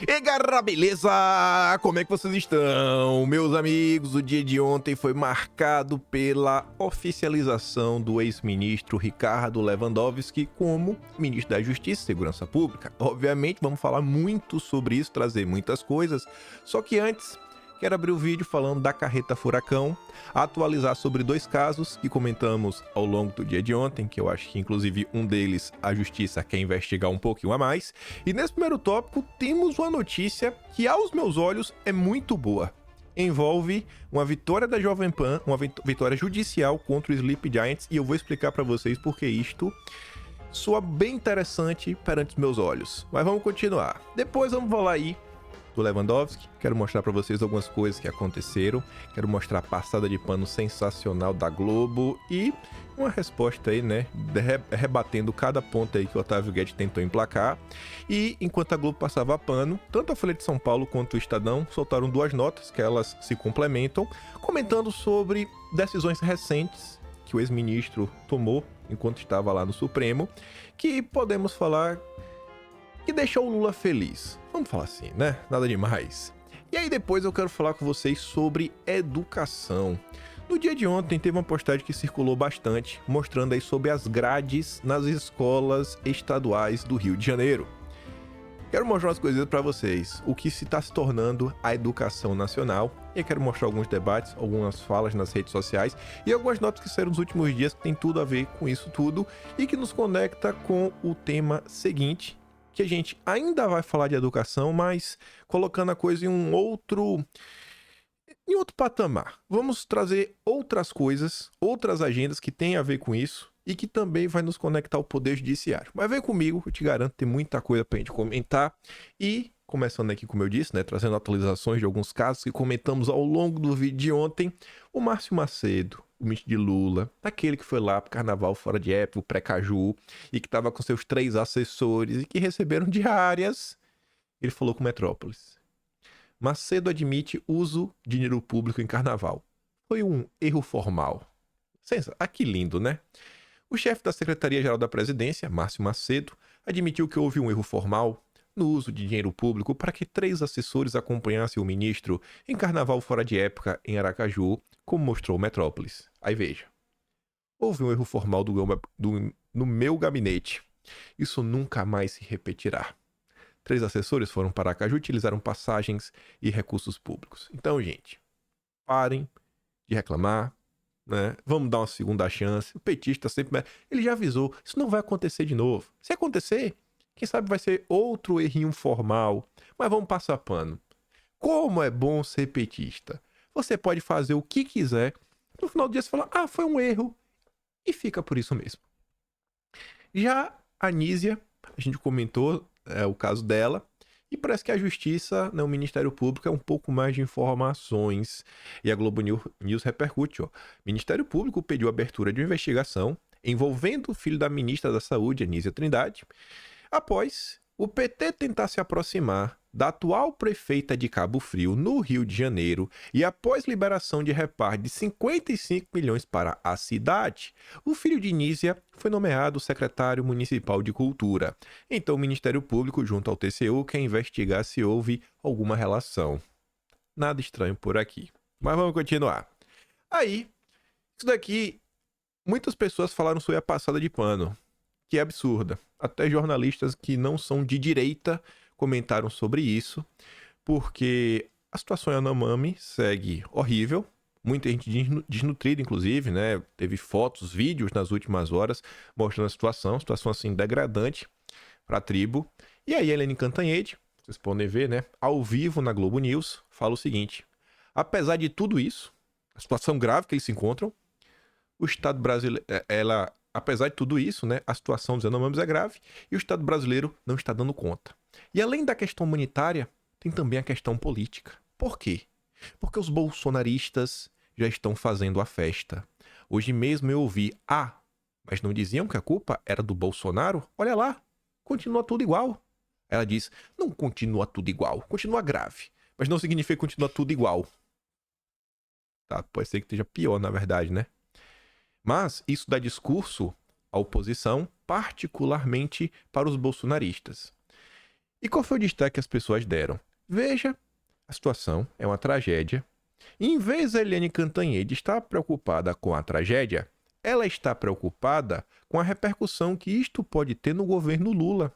E galera, beleza? Como é que vocês estão? Meus amigos, o dia de ontem foi marcado pela oficialização do ex-ministro Ricardo Lewandowski como ministro da Justiça e Segurança Pública. Obviamente, vamos falar muito sobre isso, trazer muitas coisas, só que antes... quero abrir o vídeo falando da carreta furacão, atualizar sobre dois casos que comentamos ao longo do dia de ontem, que eu acho que inclusive um deles a justiça quer investigar um pouquinho a mais. E nesse primeiro tópico temos uma notícia que aos meus olhos é muito boa. Envolve uma vitória da Jovem Pan, uma vitória judicial contra o Sleep Giants, e eu vou explicar para vocês porque isto soa bem interessante perante os meus olhos. Mas vamos continuar. Depois vamos falar aí do Lewandowski, quero mostrar para vocês algumas coisas que aconteceram, quero mostrar a passada de pano sensacional da Globo e uma resposta aí, né, rebatendo cada ponto aí que o Otávio Guedes tentou emplacar. E enquanto a Globo passava pano, tanto a Folha de São Paulo quanto o Estadão soltaram duas notas que elas se complementam, comentando sobre decisões recentes que o ex-ministro tomou enquanto estava lá no Supremo, que podemos falar que deixou o Lula feliz. Vamos falar assim, né? Nada demais. E aí depois eu quero falar com vocês sobre educação. No dia de ontem teve uma postagem que circulou bastante, mostrando aí sobre as grades nas escolas estaduais do Rio de Janeiro. Quero mostrar umas coisas para vocês, o que se está se tornando a educação nacional. E eu quero mostrar alguns debates, algumas falas nas redes sociais e algumas notas que saíram nos últimos dias que tem tudo a ver com isso tudo e que nos conecta com o tema seguinte, que a gente ainda vai falar de educação, mas colocando a coisa em outro patamar. Vamos trazer outras coisas, outras agendas que têm a ver com isso e que também vai nos conectar ao Poder Judiciário. Mas vem comigo, eu te garanto, tem muita coisa pra gente comentar. E, começando aqui, como eu disse, né, trazendo atualizações de alguns casos que comentamos ao longo do vídeo de ontem, o Márcio Macedo, o ministro de Lula, aquele que foi lá pro carnaval fora de época, o pré-caju, e que estava com seus 3 assessores e que receberam diárias, ele falou com Metrópolis. Macedo admite uso de dinheiro público em carnaval. Foi um erro formal. Que lindo, né? O chefe da Secretaria-Geral da Presidência, Márcio Macedo, admitiu que houve um erro formal no uso de dinheiro público para que 3 assessores acompanhassem o ministro em carnaval fora de época em Aracaju, como mostrou Metrópolis. Aí veja. Houve um erro formal no meu gabinete. Isso nunca mais se repetirá. 3 assessores foram para Aracaju e utilizaram passagens e recursos públicos. Então, gente, parem de reclamar, né? Vamos dar uma segunda chance. O petista sempre... ele já avisou, isso não vai acontecer de novo. Se acontecer, quem sabe vai ser outro errinho formal, mas vamos passar pano. Como é bom ser petista. Você pode fazer o que quiser, no final do dia você fala, foi um erro, e fica por isso mesmo. Já a Nízia, a gente comentou o caso dela, e parece que a Justiça, né, o Ministério Público, é um pouco mais de informações. E a Globo News repercute. O Ministério Público pediu abertura de uma investigação envolvendo o filho da ministra da Saúde, Anísia Trindade, após o PT tentar se aproximar da atual prefeita de Cabo Frio, no Rio de Janeiro, e após liberação de reparo de 55 milhões para a cidade, o filho de Nízia foi nomeado secretário municipal de Cultura. Então o Ministério Público, junto ao TCU, quer investigar se houve alguma relação. Nada estranho por aqui. Mas vamos continuar. Aí, isso daqui, muitas pessoas falaram sobre a passada de pano, que é absurda. Até jornalistas que não são de direita comentaram sobre isso, porque a situação em Yanomami segue horrível, muita gente desnutrida, inclusive, né? Teve fotos, vídeos nas últimas horas mostrando a situação assim degradante para a tribo. E aí a Helene Cantanhede, vocês podem ver, né, ao vivo na Globo News, fala o seguinte: apesar de tudo isso, a situação grave que eles se encontram, o Estado brasileiro, apesar de tudo isso, né, a situação dos Yanomamis é grave e o Estado brasileiro não está dando conta. E além da questão humanitária, tem também a questão política. Por quê? Porque os bolsonaristas já estão fazendo a festa. Hoje mesmo eu ouvi, mas não diziam que a culpa era do Bolsonaro? Olha lá, continua tudo igual. Ela diz, não continua tudo igual, continua grave, mas não significa que continua tudo igual. Tá, pode ser que esteja pior, na verdade, né? Mas isso dá discurso à oposição, particularmente para os bolsonaristas. E qual foi o destaque que as pessoas deram? Veja, a situação é uma tragédia. E em vez da Eliane Cantanhede estar preocupada com a tragédia, ela está preocupada com a repercussão que isto pode ter no governo Lula.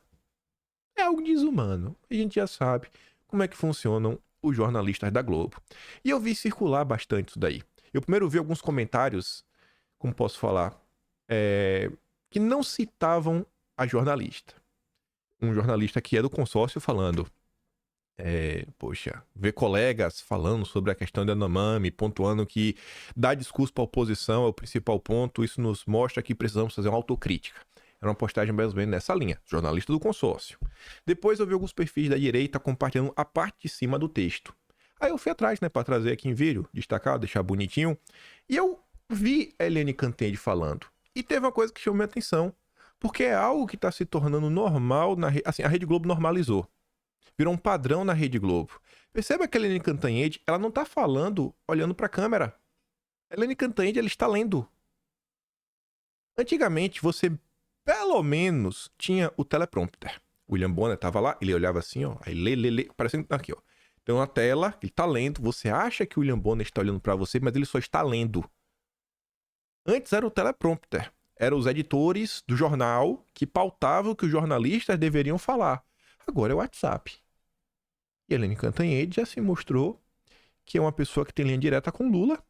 É algo desumano. A gente já sabe como é que funcionam os jornalistas da Globo. E eu vi circular bastante isso daí. Eu primeiro vi alguns comentários, como posso falar, que não citavam a jornalista. Um jornalista que é do consórcio falando, ver colegas falando sobre a questão da Yanomami, pontuando que dar discurso para a oposição é o principal ponto, isso nos mostra que precisamos fazer uma autocrítica. Era uma postagem mais ou menos nessa linha, jornalista do consórcio. Depois eu vi alguns perfis da direita compartilhando a parte de cima do texto. Aí eu fui atrás, para trazer aqui em vídeo, destacar, deixar bonitinho. E eu vi a Eliane Cantanhede falando. E teve uma coisa que chamou minha atenção. Porque é algo que está se tornando normal, assim, a Rede Globo normalizou. Virou um padrão na Rede Globo. Perceba que a Eliane Cantanhede, ela não está falando olhando para a câmera. A Eliane Cantanhede, ela está lendo. Antigamente, você pelo menos tinha o teleprompter. O William Bonner estava lá, ele olhava assim, ó, aí lê, parecendo aqui, ó. Tem uma tela, ele está lendo, você acha que o William Bonner está olhando para você, mas ele só está lendo. Antes era o teleprompter. Eram os editores do jornal que pautavam o que os jornalistas deveriam falar. Agora é o WhatsApp. E a Eliane Cantanhede já se mostrou que é uma pessoa que tem linha direta com Lula.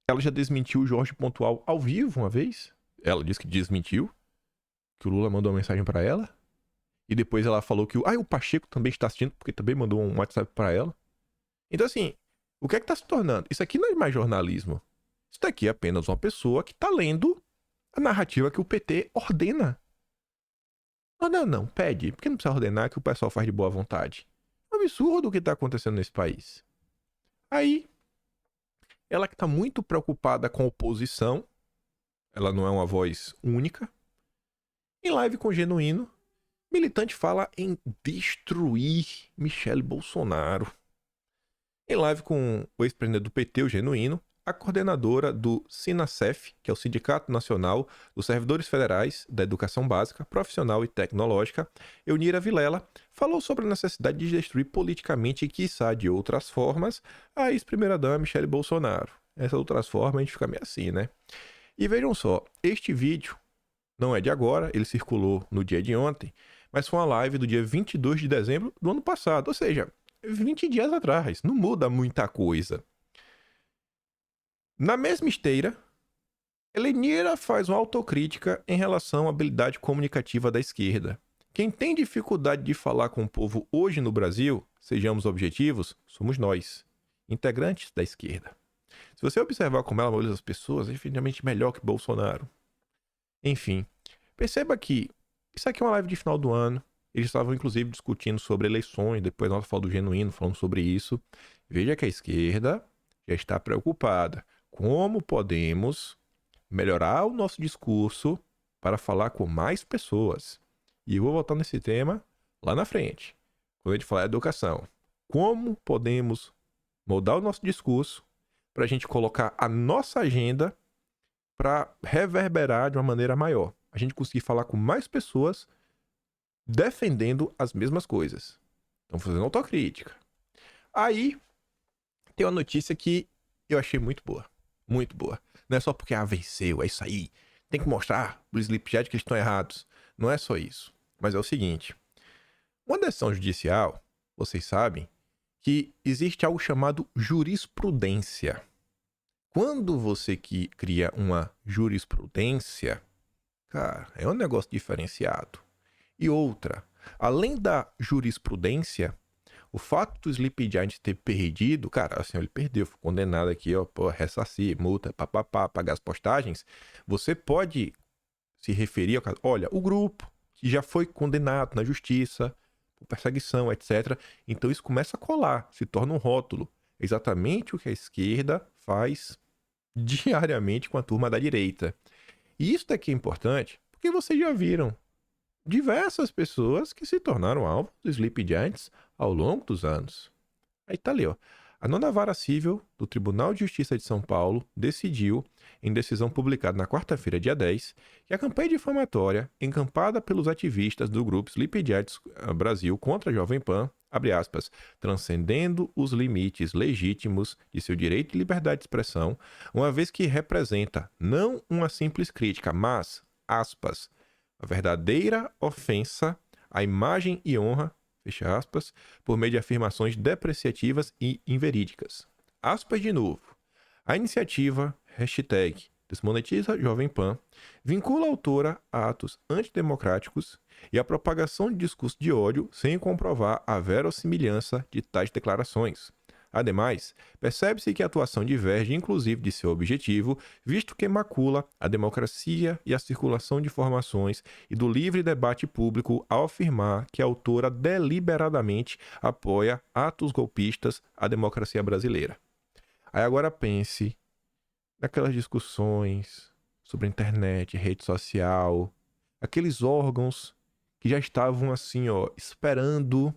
Ela já desmentiu o Jorge Pontual ao vivo uma vez. Ela disse que desmentiu, que o Lula mandou uma mensagem para ela. E depois ela falou que o Pacheco também está assistindo, porque também mandou um WhatsApp para ela. Então assim, o que é que está se tornando? Isso aqui não é mais jornalismo. Isso daqui é apenas uma pessoa que está lendo a narrativa que o PT ordena. Não, pede. Por que não precisa ordenar que o pessoal faz de boa vontade? É um absurdo o que está acontecendo nesse país. Aí, ela que está muito preocupada com a oposição, ela não é uma voz única. Em live com o Genuíno, militante fala em destruir Michele Bolsonaro. Em live com o ex-presidente do PT, o Genuíno, a coordenadora do SINASEF, que é o Sindicato Nacional dos Servidores Federais da Educação Básica, Profissional e Tecnológica, Eunira Vilela, falou sobre a necessidade de destruir politicamente e, quiçá de outras formas, a ex-primeira-dama Michele Bolsonaro. Essas outras formas a gente fica meio assim, né? E vejam só, este vídeo não é de agora, ele circulou no dia de ontem, mas foi uma live do dia 22 de dezembro do ano passado, ou seja, 20 dias atrás, não muda muita coisa. Na mesma esteira, Elenira faz uma autocrítica em relação à habilidade comunicativa da esquerda. Quem tem dificuldade de falar com o povo hoje no Brasil, sejamos objetivos, somos nós, integrantes da esquerda. Se você observar como ela mobiliza as pessoas, é definitivamente melhor que Bolsonaro. Enfim, perceba que isso aqui é uma live de final do ano. Eles estavam, inclusive, discutindo sobre eleições. Depois nós falamos do Genuíno, falando sobre isso. Veja que a esquerda já está preocupada. Como podemos melhorar o nosso discurso para falar com mais pessoas? E eu vou voltar nesse tema lá na frente, quando a gente falar de educação. Como podemos moldar o nosso discurso para a gente colocar a nossa agenda para reverberar de uma maneira maior? A gente conseguir falar com mais pessoas defendendo as mesmas coisas. Então, fazendo autocrítica. Aí, tem uma notícia que eu achei muito boa. Muito boa. Não é só porque venceu, é isso aí. Tem que mostrar pro Sleepjet que eles estão errados. Não é só isso. Mas é o seguinte. Uma decisão judicial, vocês sabem, que existe algo chamado jurisprudência. Quando você cria uma jurisprudência, cara, é um negócio diferenciado. E outra, além da jurisprudência, o fato do Sleepy Giant ter perdido, cara, assim, ele perdeu, foi condenado aqui, ó, ressarcir, multa, papapá, pagar as postagens. Você pode se referir ao caso, olha, o grupo que já foi condenado na justiça, por perseguição, etc. Então isso começa a colar, se torna um rótulo. Exatamente o que a esquerda faz diariamente com a turma da direita. E isso daqui é importante, porque vocês já viram diversas pessoas que se tornaram alvo dos Sleepy Giants ao longo dos anos. Aí tá ali, ó. A nona vara civil do Tribunal de Justiça de São Paulo decidiu, em decisão publicada na quarta-feira, dia 10, que a campanha difamatória encampada pelos ativistas do grupo Sleepy Giants Brasil contra a Jovem Pan, abre aspas, transcendendo os limites legítimos de seu direito de liberdade de expressão, uma vez que representa não uma simples crítica, mas, aspas, a verdadeira ofensa à imagem e honra, fecha aspas, por meio de afirmações depreciativas e inverídicas. Aspas de novo. A iniciativa #Desmonetiza Jovem Pan vincula a autora a atos antidemocráticos e a propagação de discurso de ódio sem comprovar a verossimilhança de tais declarações. Ademais, percebe-se que a atuação diverge inclusive de seu objetivo, visto que macula a democracia e a circulação de informações e do livre debate público ao afirmar que a autora deliberadamente apoia atos golpistas à democracia brasileira. Aí agora pense naquelas discussões sobre internet, rede social, aqueles órgãos que já estavam assim, esperando,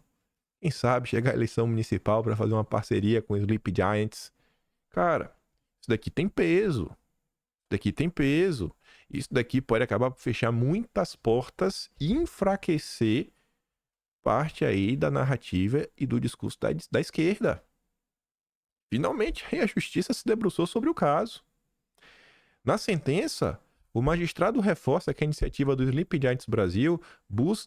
quem sabe, chegar a eleição municipal para fazer uma parceria com os Sleepy Giants. Cara, isso daqui tem peso. Isso daqui tem peso. Isso daqui pode acabar por fechar muitas portas e enfraquecer parte aí da narrativa e do discurso da esquerda. Finalmente, a justiça se debruçou sobre o caso. Na sentença, o magistrado reforça que a iniciativa do Sleepy Giants Brasil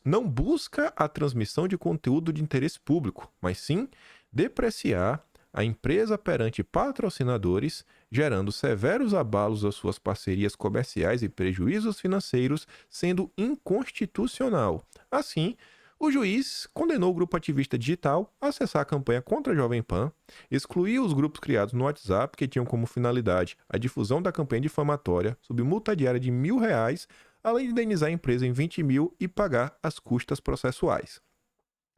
não busca a transmissão de conteúdo de interesse público, mas sim depreciar a empresa perante patrocinadores, gerando severos abalos às suas parcerias comerciais e prejuízos financeiros, sendo inconstitucional. Assim, o juiz condenou o grupo ativista digital a acessar a campanha contra a Jovem Pan, excluiu os grupos criados no WhatsApp que tinham como finalidade a difusão da campanha difamatória sob multa diária de R$ 1.000, além de indenizar a empresa em R$ 20.000 e pagar as custas processuais.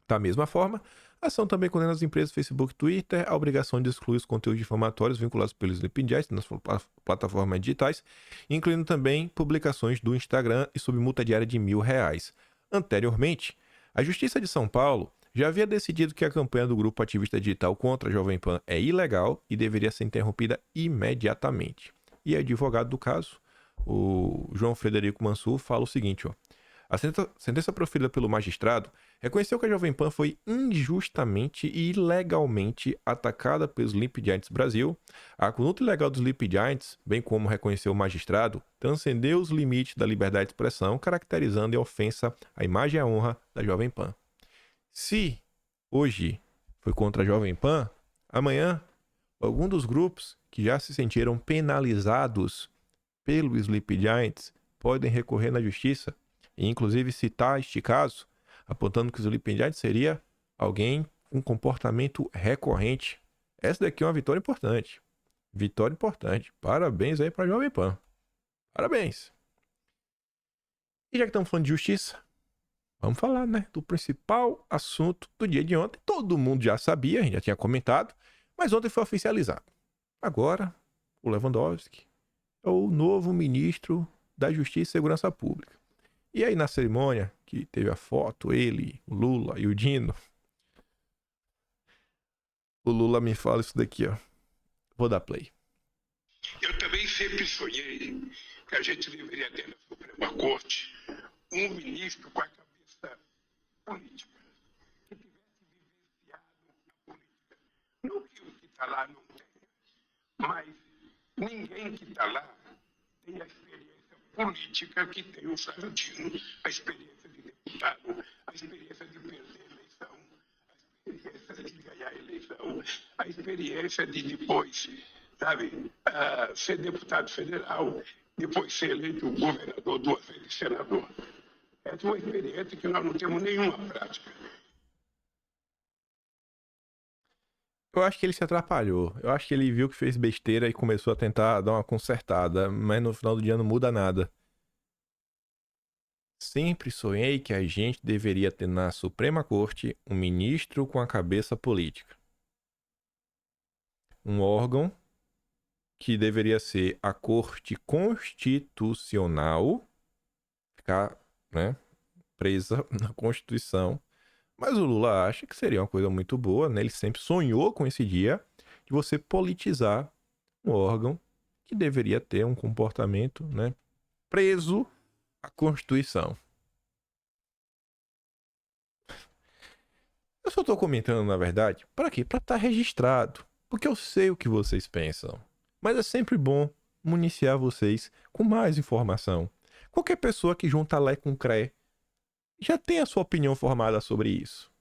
Da mesma forma, a ação também condena as empresas Facebook e Twitter à obrigação de excluir os conteúdos difamatórios vinculados pelos Sleepy Giants nas plataformas digitais, incluindo também publicações do Instagram e sob multa diária de R$ 1.000. Anteriormente, a Justiça de São Paulo já havia decidido que a campanha do grupo ativista digital contra a Jovem Pan é ilegal e deveria ser interrompida imediatamente. E o advogado do caso, o João Frederico Mansur, fala o seguinte, a sentença proferida pelo magistrado reconheceu que a Jovem Pan foi injustamente e ilegalmente atacada pelos Sleepy Giants Brasil. A conduta ilegal dos Sleepy Giants, bem como reconheceu o magistrado, transcendeu os limites da liberdade de expressão, caracterizando a ofensa à imagem e à honra da Jovem Pan. Se hoje foi contra a Jovem Pan, amanhã algum dos grupos que já se sentiram penalizados pelo Sleepy Giants podem recorrer na justiça e inclusive citar este caso, apontando que o Sleepy Giants seria alguém com comportamento recorrente. Essa daqui é uma vitória importante. Vitória importante. Parabéns aí para a Jovem Pan. Parabéns. E já que estamos falando de justiça, vamos falar, né, do principal assunto do dia de ontem. Todo mundo já sabia, a gente já tinha comentado, mas ontem foi oficializado. Agora, o Lewandowski é o novo ministro da Justiça e Segurança Pública. E aí na cerimônia, que teve a foto, ele, o Lula e o Dino, o Lula me fala isso daqui, Vou dar play. Eu também sempre sonhei que a gente deveria ter na Suprema Corte um ministro com a cabeça política, que tivesse vivenciado a política. Não que o que está lá não tenha, mas ninguém que está lá tem a experiência política que tem o Sarantino, a experiência de deputado, a experiência de perder a eleição, a experiência de ganhar a eleição, a experiência de depois, ser deputado federal, depois ser eleito governador, 2 vezes senador. Essa é uma experiência que nós não temos nenhuma prática. Eu acho que ele se atrapalhou. Eu acho que ele viu que fez besteira e começou a tentar dar uma consertada, mas no final do dia não muda nada. Sempre sonhei que a gente deveria ter na Suprema Corte um ministro com a cabeça política. Um órgão que deveria ser a Corte Constitucional, ficar, presa na Constituição. Mas o Lula acha que seria uma coisa muito boa, né? Ele sempre sonhou com esse dia de você politizar um órgão que deveria ter um comportamento, né, preso à Constituição. Eu só estou comentando, na verdade, para quê? Para estar registrado. Porque eu sei o que vocês pensam. Mas é sempre bom municiar vocês com mais informação. Qualquer pessoa que junta Lé com Cré já tem a sua opinião formada sobre isso.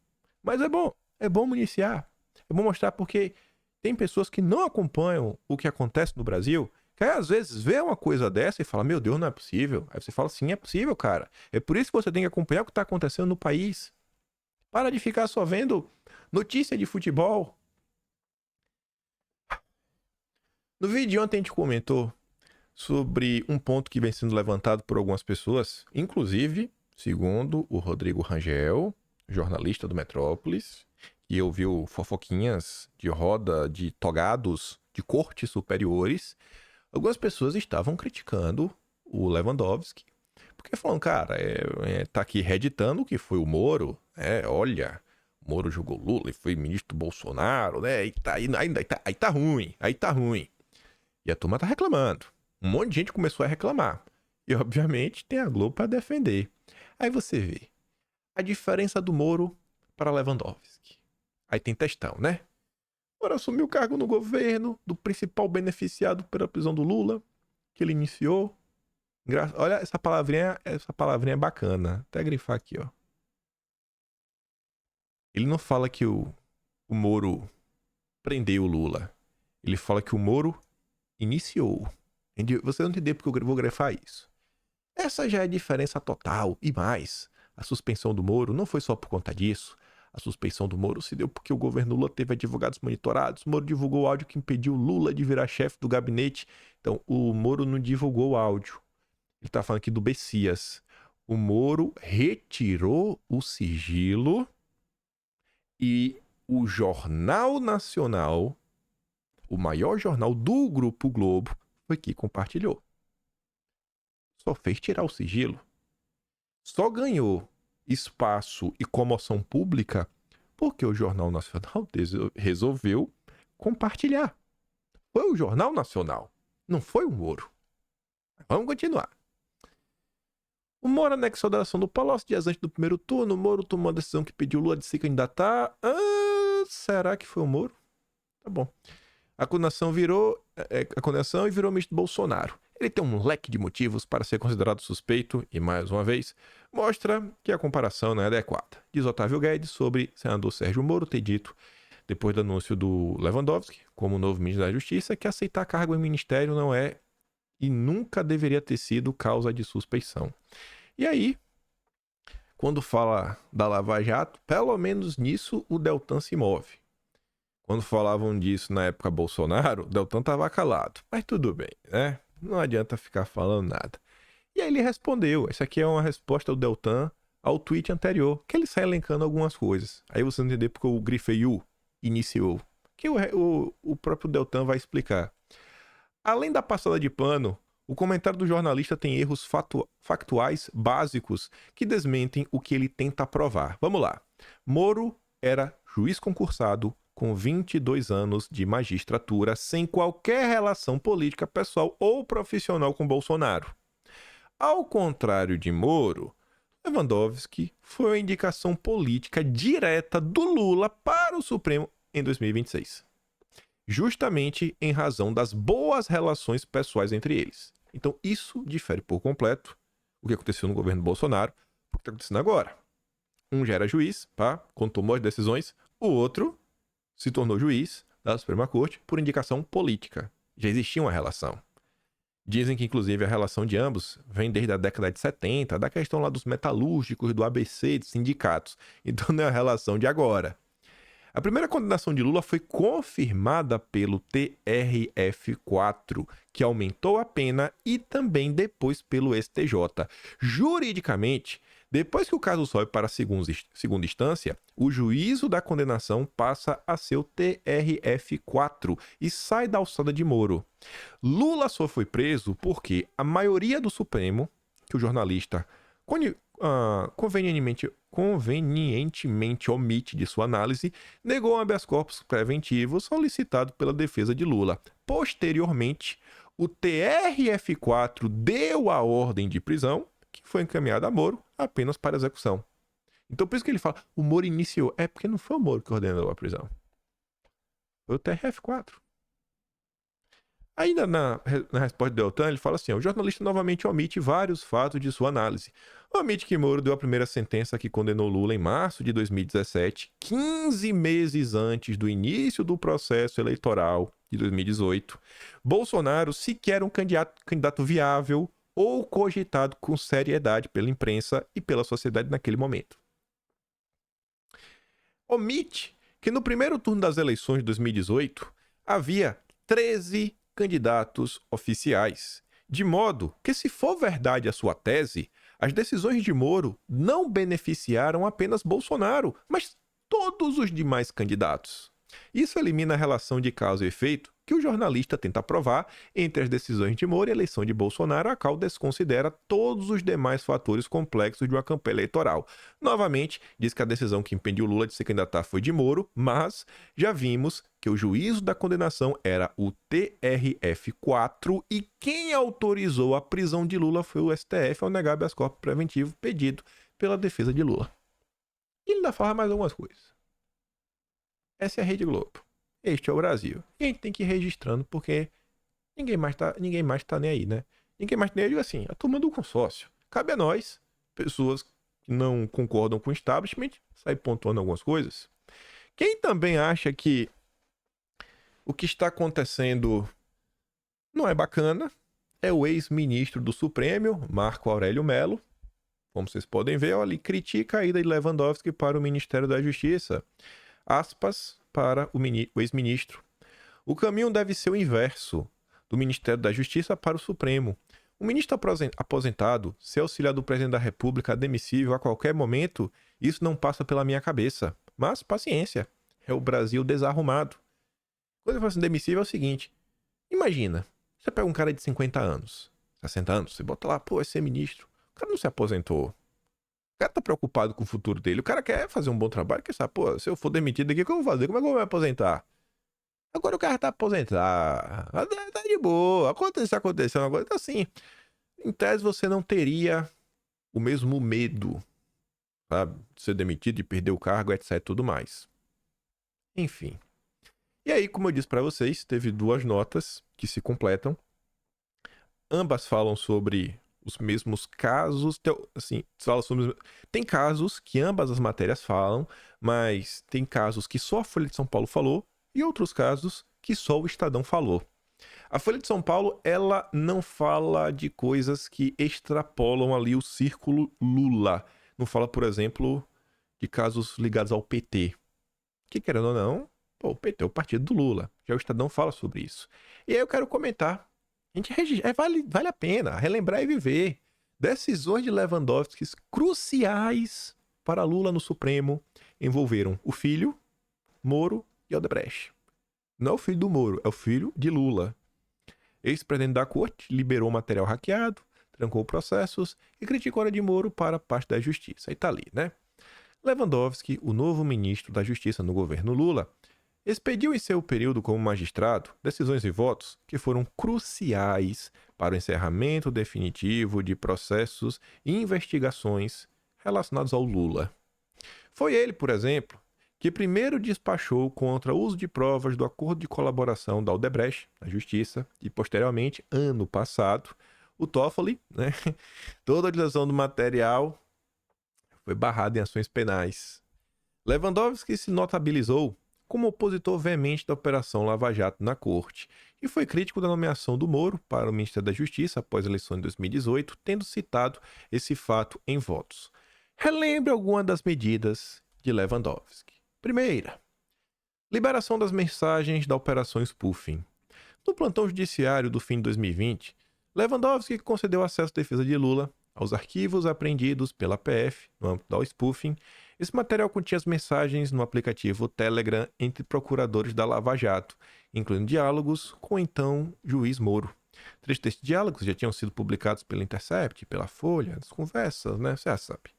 Mas é bom municiar. É bom mostrar porque tem pessoas que não acompanham o que acontece no Brasil, que aí, às vezes vê uma coisa dessa e fala, meu Deus, não é possível. Aí você fala, sim, é possível, cara. É por isso que você tem que acompanhar o que está acontecendo no país. Para de ficar só vendo notícia de futebol. No vídeo de ontem a gente comentou sobre um ponto que vem sendo levantado por algumas pessoas, inclusive, segundo o Rodrigo Rangel, jornalista do Metrópolis, que ouviu fofoquinhas de roda de togados de cortes superiores, algumas pessoas estavam criticando o Lewandowski, porque falam, cara, tá aqui reeditando o que foi o Moro, olha, o Moro julgou Lula e foi ministro do Bolsonaro, né, aí tá ruim. E a turma tá reclamando. Um monte de gente começou a reclamar. E, obviamente, tem a Globo para defender. Aí você vê a diferença do Moro para Lewandowski. Aí tem textão, né? Moro assumiu o cargo no governo do principal beneficiado pela prisão do Lula, que ele iniciou. Olha, essa palavrinha é bacana. Até grifar aqui, ó. Ele não fala que o Moro prendeu o Lula. Ele fala que o Moro iniciou. Você não entendeu porque eu vou grafar isso. Essa já é a diferença total. E mais, a suspensão do Moro não foi só por conta disso. A suspensão do Moro se deu porque o governo Lula teve advogados monitorados. O Moro divulgou o áudio que impediu Lula de virar chefe do gabinete. Então, o Moro não divulgou o áudio. Ele tá falando aqui do Bessias. O Moro retirou o sigilo e o Jornal Nacional, o maior jornal do Grupo Globo, foi que compartilhou. Só fez tirar o sigilo. Só ganhou espaço e comoção pública porque o Jornal Nacional resolveu compartilhar. Foi o Jornal Nacional, não foi o Moro. Vamos continuar. O Moro anexou a ação do Palácio dias antes do primeiro turno. O Moro tomou a decisão que pediu Lula de se candidatar. Será que foi o Moro? Tá bom. A condenação e virou ministro do Bolsonaro. Ele tem um leque de motivos para ser considerado suspeito e, mais uma vez, mostra que a comparação não é adequada. Diz Otávio Guedes sobre o senador Sérgio Moro ter dito, depois do anúncio do Lewandowski, como novo ministro da Justiça, que aceitar cargo em ministério não é e nunca deveria ter sido causa de suspeição. E aí, quando fala da Lava Jato, pelo menos nisso o Deltan se move. Quando falavam disso na época Bolsonaro, o Deltan estava calado. Mas tudo bem, né? Não adianta ficar falando nada. E aí ele respondeu. Essa aqui é uma resposta do Deltan ao tweet anterior, que ele sai elencando algumas coisas. Aí você não entender porque eu grifei iniciou. Que o próprio Deltan vai explicar. Além da passada de pano, o comentário do jornalista tem erros factuais básicos que desmentem o que ele tenta provar. Vamos lá. Moro era juiz concursado com 22 anos de magistratura, sem qualquer relação política pessoal ou profissional com Bolsonaro. Ao contrário de Moro, Lewandowski foi uma indicação política direta do Lula para o Supremo em 2026. Justamente em razão das boas relações pessoais entre eles. Então isso difere por completo o que aconteceu no governo Bolsonaro do que está acontecendo agora. Um já era juiz, quando tomou as decisões, o outro se tornou juiz da Suprema Corte por indicação política. Já existia uma relação. Dizem que, inclusive, a relação de ambos vem desde a década de 70, da questão lá dos metalúrgicos, do ABC, de sindicatos. Então não é a relação de agora. A primeira condenação de Lula foi confirmada pelo TRF4, que aumentou a pena, e também depois pelo STJ. Juridicamente, depois que o caso sobe para a segunda instância, o juízo da condenação passa a ser o TRF4 e sai da alçada de Moro. Lula só foi preso porque a maioria do Supremo, que o jornalista convenientemente omite de sua análise, negou um habeas corpus preventivo solicitado pela defesa de Lula. Posteriormente, o TRF4 deu a ordem de prisão, que foi encaminhada a Moro apenas para execução. Então, por isso que ele fala, o Moro iniciou. É porque não foi o Moro que ordenou a prisão. Foi o TRF4. Ainda na resposta do Deltan, ele fala assim, o jornalista novamente omite vários fatos de sua análise. Omite que Moro deu a primeira sentença que condenou Lula em março de 2017, 15 meses antes do início do processo eleitoral de 2018. Bolsonaro sequer um candidato viável ou cogitado com seriedade pela imprensa e pela sociedade naquele momento. Omite que no primeiro turno das eleições de 2018 havia 13 candidatos oficiais, de modo que, se for verdade a sua tese, as decisões de Moro não beneficiaram apenas Bolsonaro, mas todos os demais candidatos. Isso elimina a relação de causa e efeito que o jornalista tenta provar entre as decisões de Moro e a eleição de Bolsonaro, a qual desconsidera todos os demais fatores complexos de uma campanha eleitoral. Novamente, diz que a decisão que impediu Lula de se candidatar foi de Moro, mas já vimos que o juízo da condenação era o TRF4 e quem autorizou a prisão de Lula foi o STF ao negar habeas corpus preventivo pedido pela defesa de Lula. E ele ainda fala mais algumas coisas. Essa é a Rede Globo. Este é o Brasil. E a gente tem que ir registrando porque ninguém mais tá nem aí, né? Ninguém mais tá nem aí, eu digo assim, a turma do consórcio. Cabe a nós, pessoas que não concordam com o establishment, sair pontuando algumas coisas. Quem também acha que o que está acontecendo não é bacana é o ex-ministro do Supremo, Marco Aurélio Mello. Como vocês podem ver, ele critica a ida de Lewandowski para o Ministério da Justiça. Aspas para o ex-ministro. O caminho deve ser o inverso, do Ministério da Justiça para o Supremo. O ministro aposentado, se auxiliar do presidente da República admissível a qualquer momento, isso não passa pela minha cabeça. Mas, paciência, é o Brasil desarrumado. Quando eu falo assim, demissível é o seguinte, imagina, você pega um cara de 50 anos, 60 anos, você bota lá, pô, é ser ministro. O cara não se aposentou. O cara tá preocupado com o futuro dele. O cara quer fazer um bom trabalho, quer saber, pô, se eu for demitido aqui, o que eu vou fazer? Como é que eu vou me aposentar? Agora o cara tá aposentado. Tá de boa. Aconteceu agora. Então, assim, em tese você não teria o mesmo medo, sabe? De ser demitido, de perder o cargo, etc. e tudo mais. Enfim. E aí, como eu disse pra vocês, teve duas notas que se completam. Ambas falam sobre os mesmos casos, assim, tem casos que ambas as matérias falam, mas tem casos que só a Folha de São Paulo falou e outros casos que só o Estadão falou. A Folha de São Paulo, ela não fala de coisas que extrapolam ali o círculo Lula. Não fala, por exemplo, de casos ligados ao PT. Que, querendo ou não, pô, o PT é o partido do Lula. Já o Estadão fala sobre isso. E aí eu quero comentar. A gente vale a pena relembrar e viver. Decisões de Lewandowski cruciais para Lula no Supremo envolveram o filho, Moro e Odebrecht. Não é o filho do Moro, é o filho de Lula. Ex-presidente da corte liberou material hackeado, trancou processos e criticou a de Moro para parte da justiça. Aí tá ali, né? Lewandowski, o novo ministro da Justiça no governo Lula, expediu em seu período como magistrado decisões e votos que foram cruciais para o encerramento definitivo de processos e investigações relacionados ao Lula. Foi ele, por exemplo, que primeiro despachou contra o uso de provas do acordo de colaboração da Odebrecht na Justiça e, posteriormente, ano passado, o Toffoli, né, toda a utilização do material foi barrada em ações penais. Lewandowski se notabilizou como opositor veemente da Operação Lava Jato na Corte e foi crítico da nomeação do Moro para o Ministério da Justiça após a eleição de 2018, tendo citado esse fato em votos. Relembre algumas das medidas de Lewandowski. Primeira, liberação das mensagens da Operação Spoofing. No plantão judiciário do fim de 2020, Lewandowski concedeu acesso à defesa de Lula aos arquivos apreendidos pela PF no âmbito da spoofing. Esse material continha as mensagens no aplicativo Telegram entre procuradores da Lava Jato, incluindo diálogos com o então juiz Moro. Trechos desses diálogos já tinham sido publicados pela Intercept, pela Folha, as conversas, né? Você já sabe.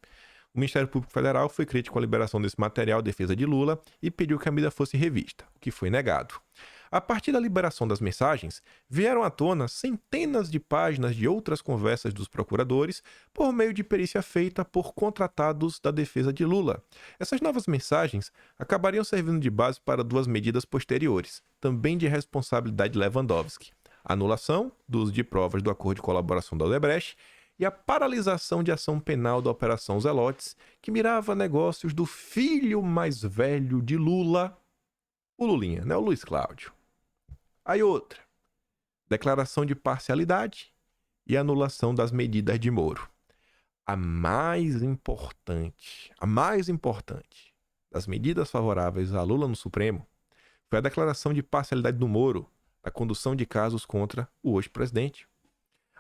O Ministério Público Federal foi crítico à liberação desse material, defesa de Lula, e pediu que a mídia fosse revista, o que foi negado. A partir da liberação das mensagens, vieram à tona centenas de páginas de outras conversas dos procuradores por meio de perícia feita por contratados da defesa de Lula. Essas novas mensagens acabariam servindo de base para duas medidas posteriores, também de responsabilidade de Lewandowski: a anulação do uso de provas do acordo de colaboração da Odebrecht e a paralisação de ação penal da Operação Zelotes, que mirava negócios do filho mais velho de Lula, o Lulinha, né? O Luiz Cláudio. Aí outra, declaração de parcialidade e anulação das medidas de Moro. A mais importante das medidas favoráveis a Lula no Supremo foi a declaração de parcialidade do Moro na condução de casos contra o hoje presidente.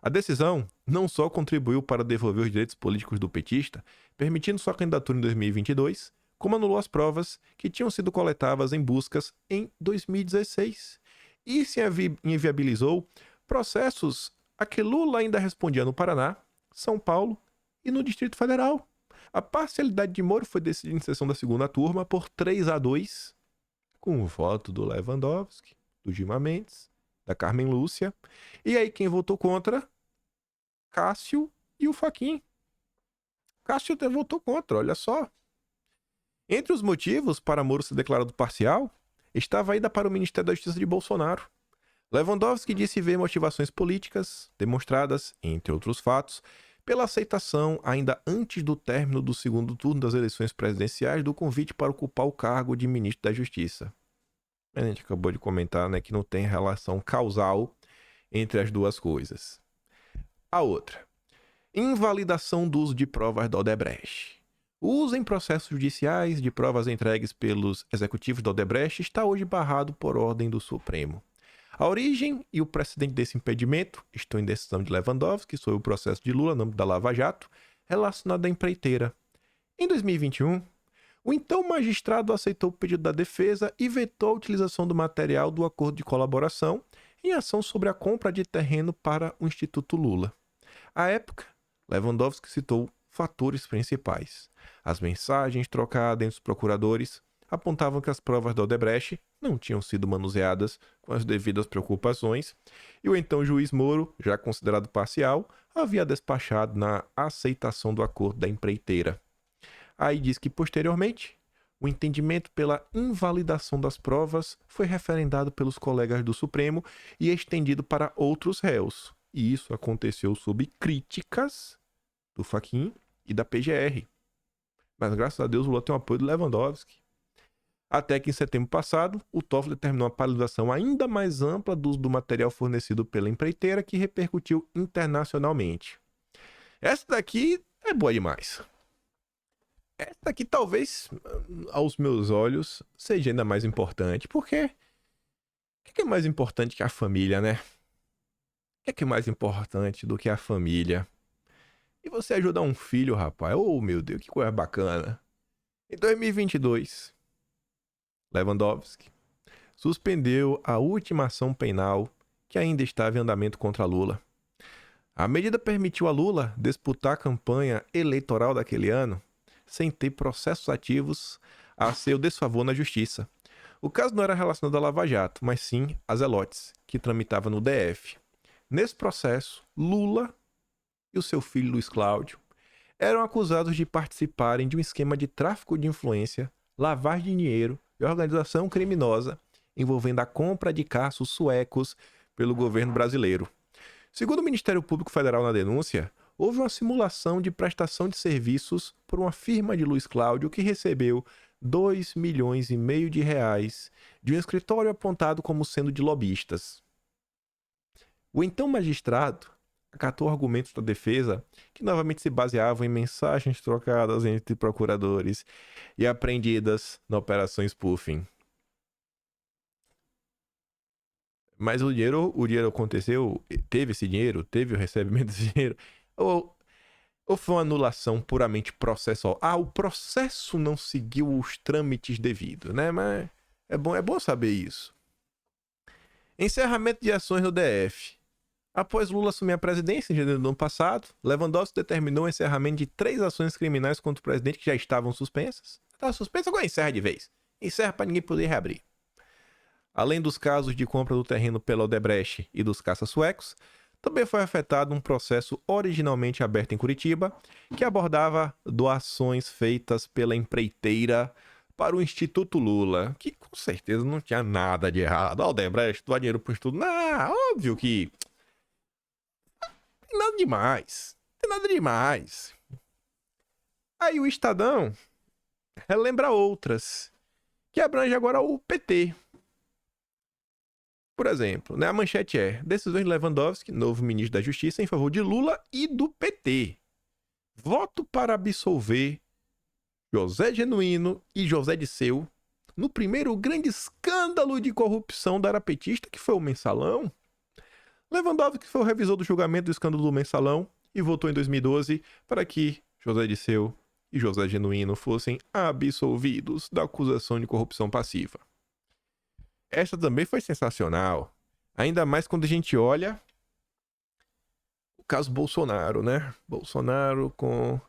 A decisão não só contribuiu para devolver os direitos políticos do petista, permitindo sua candidatura em 2022, como anulou as provas que tinham sido coletadas em buscas em 2016. E se inviabilizou processos a que Lula ainda respondia no Paraná, São Paulo e no Distrito Federal. A parcialidade de Moro foi decidida em sessão da segunda turma por 3-2, com o voto do Lewandowski, do Gilmar Mendes, da Carmen Lúcia. E aí quem votou contra? Cássio e o Fachin. Cássio até votou contra, olha só. Entre os motivos para Moro ser declarado parcial, estava a ida para o Ministério da Justiça de Bolsonaro. Lewandowski disse ver motivações políticas, demonstradas, entre outros fatos, pela aceitação, ainda antes do término do segundo turno das eleições presidenciais, do convite para ocupar o cargo de ministro da Justiça. A gente acabou de comentar, né, que não tem relação causal entre as duas coisas. A outra, invalidação do uso de provas da Odebrecht. O uso em processos judiciais de provas entregues pelos executivos da Odebrecht está hoje barrado por ordem do Supremo. A origem e o precedente desse impedimento estão em decisão de Lewandowski sobre o processo de Lula no âmbito da Lava Jato, relacionado à empreiteira. Em 2021, o então magistrado aceitou o pedido da defesa e vetou a utilização do material do acordo de colaboração em ação sobre a compra de terreno para o Instituto Lula. À época, Lewandowski citou fatores principais. As mensagens trocadas entre os procuradores apontavam que as provas da Odebrecht não tinham sido manuseadas com as devidas preocupações, e o então juiz Moro, já considerado parcial, havia despachado na aceitação do acordo da empreiteira. Aí diz que, posteriormente, o entendimento pela invalidação das provas foi referendado pelos colegas do Supremo e estendido para outros réus. E isso aconteceu sob críticas do Fachin e da PGR. Mas, graças a Deus, o Lula tem o apoio do Lewandowski. Até que, em setembro passado, o TOF determinou uma paralisação ainda mais ampla do uso do material fornecido pela empreiteira, que repercutiu internacionalmente. Essa daqui é boa demais. Essa daqui, talvez, aos meus olhos, seja ainda mais importante, porque o que é mais importante que a família, né? O que é mais importante do que a família? E você ajudar um filho, rapaz. Oh, meu Deus, que coisa bacana. Em 2022, Lewandowski suspendeu a última ação penal que ainda estava em andamento contra Lula. A medida permitiu a Lula disputar a campanha eleitoral daquele ano sem ter processos ativos a seu desfavor na justiça. O caso não era relacionado à Lava Jato, mas sim a Zelotes, que tramitava no DF. Nesse processo, Lula e o seu filho Luiz Cláudio eram acusados de participarem de um esquema de tráfico de influência, lavagem de dinheiro e organização criminosa envolvendo a compra de caços suecos pelo governo brasileiro. Segundo o Ministério Público Federal na denúncia, houve uma simulação de prestação de serviços por uma firma de Luiz Cláudio que recebeu 2,5 milhões de reais de um escritório apontado como sendo de lobistas. O então magistrado acatou argumentos da defesa que novamente se baseavam em mensagens trocadas entre procuradores e apreendidas na operação spoofing. Mas o dinheiro aconteceu, teve esse dinheiro, teve o recebimento desse dinheiro, ou foi uma anulação puramente processual? O processo não seguiu os trâmites devidos, né? Mas é bom saber isso. Encerramento de ações no DF. Após Lula assumir a presidência em janeiro do ano passado, Lewandowski determinou o encerramento de 3 ações criminais contra o presidente que já estavam suspensas. Estava suspensa, agora encerra de vez. Encerra para ninguém poder reabrir. Além dos casos de compra do terreno pela Odebrecht e dos caças suecos, também foi afetado um processo originalmente aberto em Curitiba, que abordava doações feitas pela empreiteira para o Instituto Lula, que com certeza não tinha nada de errado. A Odebrecht doar dinheiro para o Instituto... Não, óbvio que... Tem nada demais. Tem nada demais. Aí o Estadão relembra outras, que abrange agora o PT. Por exemplo, né, a manchete é: decisões de Lewandowski, novo ministro da Justiça, em favor de Lula e do PT. Voto para absolver José Genuíno e José Disseu no primeiro grande escândalo de corrupção da era petista, que foi o Mensalão. Lewandowski foi o revisor do julgamento do escândalo do Mensalão e votou em 2012 para que José Disseu e José Genuíno fossem absolvidos da acusação de corrupção passiva. Esta também foi sensacional. Ainda mais quando a gente olha o caso Bolsonaro, né? Bolsonaro com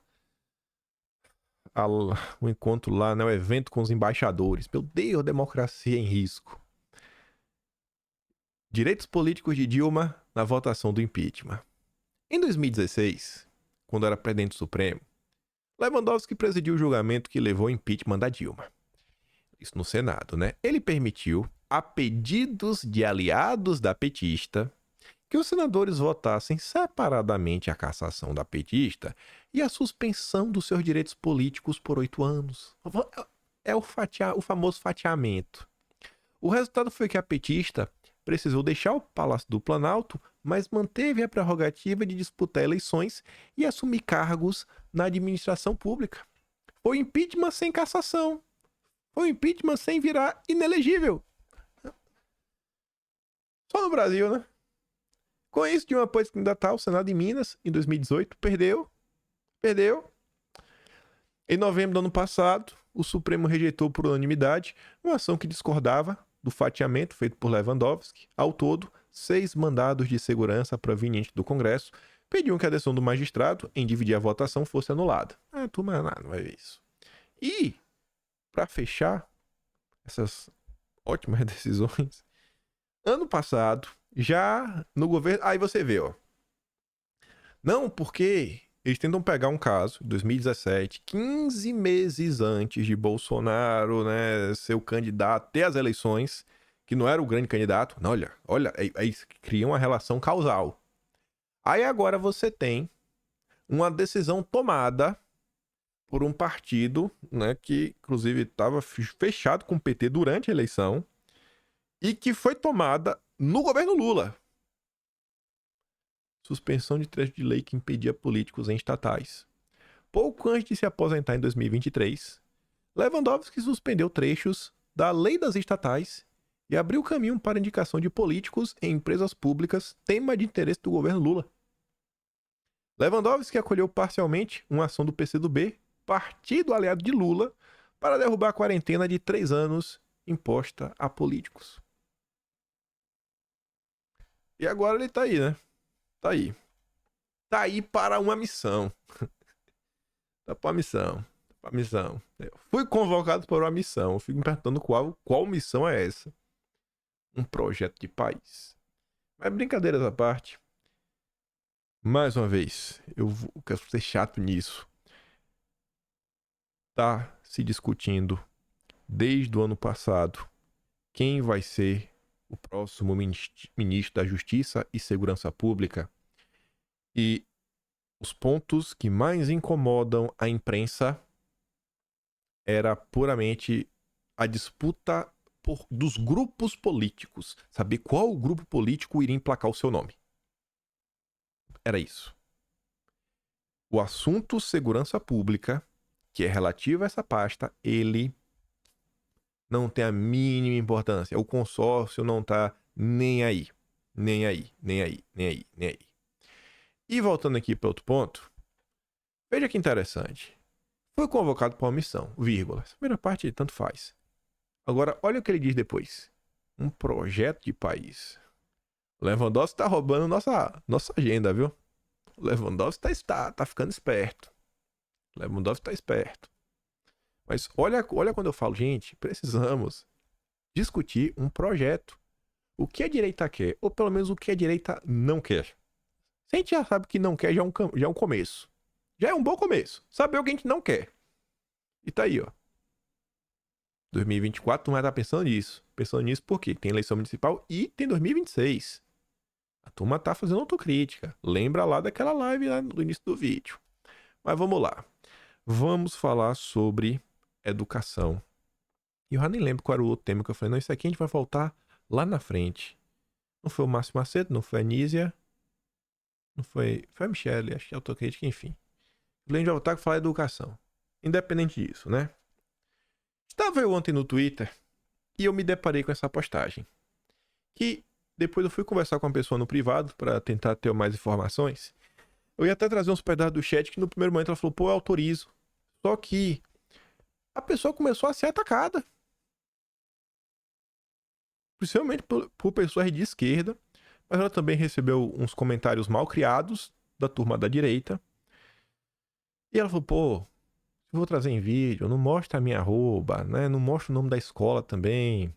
o encontro lá, né? O evento com os embaixadores. Meu Deus, democracia em risco. Direitos políticos de Dilma na votação do impeachment. Em 2016, quando era presidente supremo, Lewandowski presidiu o julgamento que levou ao impeachment da Dilma. Isso no Senado, né? Ele permitiu, a pedidos de aliados da petista, que os senadores votassem separadamente a cassação da petista e a suspensão dos seus direitos políticos por 8 anos. É o famoso fatiamento. O resultado foi que a petista precisou deixar o Palácio do Planalto, mas manteve a prerrogativa de disputar eleições e assumir cargos na administração pública. Foi impeachment sem cassação. Foi impeachment sem virar inelegível. Só no Brasil, né? Com isso, Dilma pôde se candidatar ao Senado em Minas em 2018. Perdeu. Em novembro do ano passado, o Supremo rejeitou por unanimidade uma ação que discordava do fatiamento feito por Lewandowski. Ao todo, 6 mandados de segurança provenientes do Congresso pediam que a decisão do magistrado em dividir a votação fosse anulada. A turma não vai ver isso. E, para fechar essas ótimas decisões, ano passado, já no governo... Aí você vê, ó. Não, porque eles tentam pegar um caso, 2017, 15 meses antes de Bolsonaro, né, ser o candidato, ter as eleições, que não era o grande candidato. Não, olha, aí cria uma relação causal. Aí agora você tem uma decisão tomada por um partido, né, que inclusive estava fechado com o PT durante a eleição e que foi tomada no governo Lula. Suspensão de trecho de lei que impedia políticos em estatais. Pouco antes de se aposentar em 2023, Lewandowski suspendeu trechos da lei das estatais e abriu caminho para a indicação de políticos em empresas públicas, tema de interesse do governo Lula. Lewandowski acolheu parcialmente uma ação do PCdoB, partido aliado de Lula, para derrubar a quarentena de 3 anos imposta a políticos. E agora ele tá aí, né? Tá aí. Tá aí para uma missão. Tá para uma missão. Eu fui convocado para uma missão. Eu fico me perguntando qual missão é essa. Um projeto de país. Mas brincadeiras à parte. Mais uma vez, eu quero ser chato nisso. Tá se discutindo desde o ano passado quem vai ser o próximo ministro da Justiça e Segurança Pública. E os pontos que mais incomodam a imprensa era puramente a disputa dos grupos políticos. Saber qual grupo político iria emplacar o seu nome. Era isso. O assunto segurança pública, que é relativo a essa pasta, ele não tem a mínima importância. O consórcio não tá nem aí. Nem aí. E voltando aqui para outro ponto, veja que interessante. Foi convocado para uma missão, vírgula. Essa primeira parte tanto faz. Agora, olha o que ele diz depois. Um projeto de país. Lewandowski tá roubando nossa agenda, viu? Lewandowski tá ficando esperto. Lewandowski tá esperto. Mas olha quando eu falo, gente, precisamos discutir um projeto. O que a direita quer, ou pelo menos o que a direita não quer. Se a gente já sabe que não quer, já é um começo. Já é um bom começo. Saber o que a gente não quer. E tá aí, ó. 2024 tu vai estar pensando nisso. Pensando nisso porque tem eleição municipal e tem 2026. A turma tá fazendo autocrítica. Lembra lá daquela live lá no início do vídeo. Mas vamos lá. Vamos falar sobre educação. E eu já nem lembro qual era o outro tema que eu falei. Não, isso aqui a gente vai voltar lá na frente. Não foi o Márcio Macedo, não foi a Nízia. Não foi. Foi a Michelle, acho que é autocrítica, enfim. A gente vai voltar a falar de educação. Independente disso, né? Estava eu ontem no Twitter e eu me deparei com essa postagem. Que depois eu fui conversar com uma pessoa no privado para tentar ter mais informações. Eu ia até trazer uns pedaços do chat que no primeiro momento ela falou, pô, eu autorizo. Só que a pessoa começou a ser atacada. Principalmente por pessoas de esquerda. Mas ela também recebeu uns comentários mal criados da turma da direita. E ela falou, pô, eu vou trazer em vídeo, não mostra a minha arroba, né? Não mostra o nome da escola também.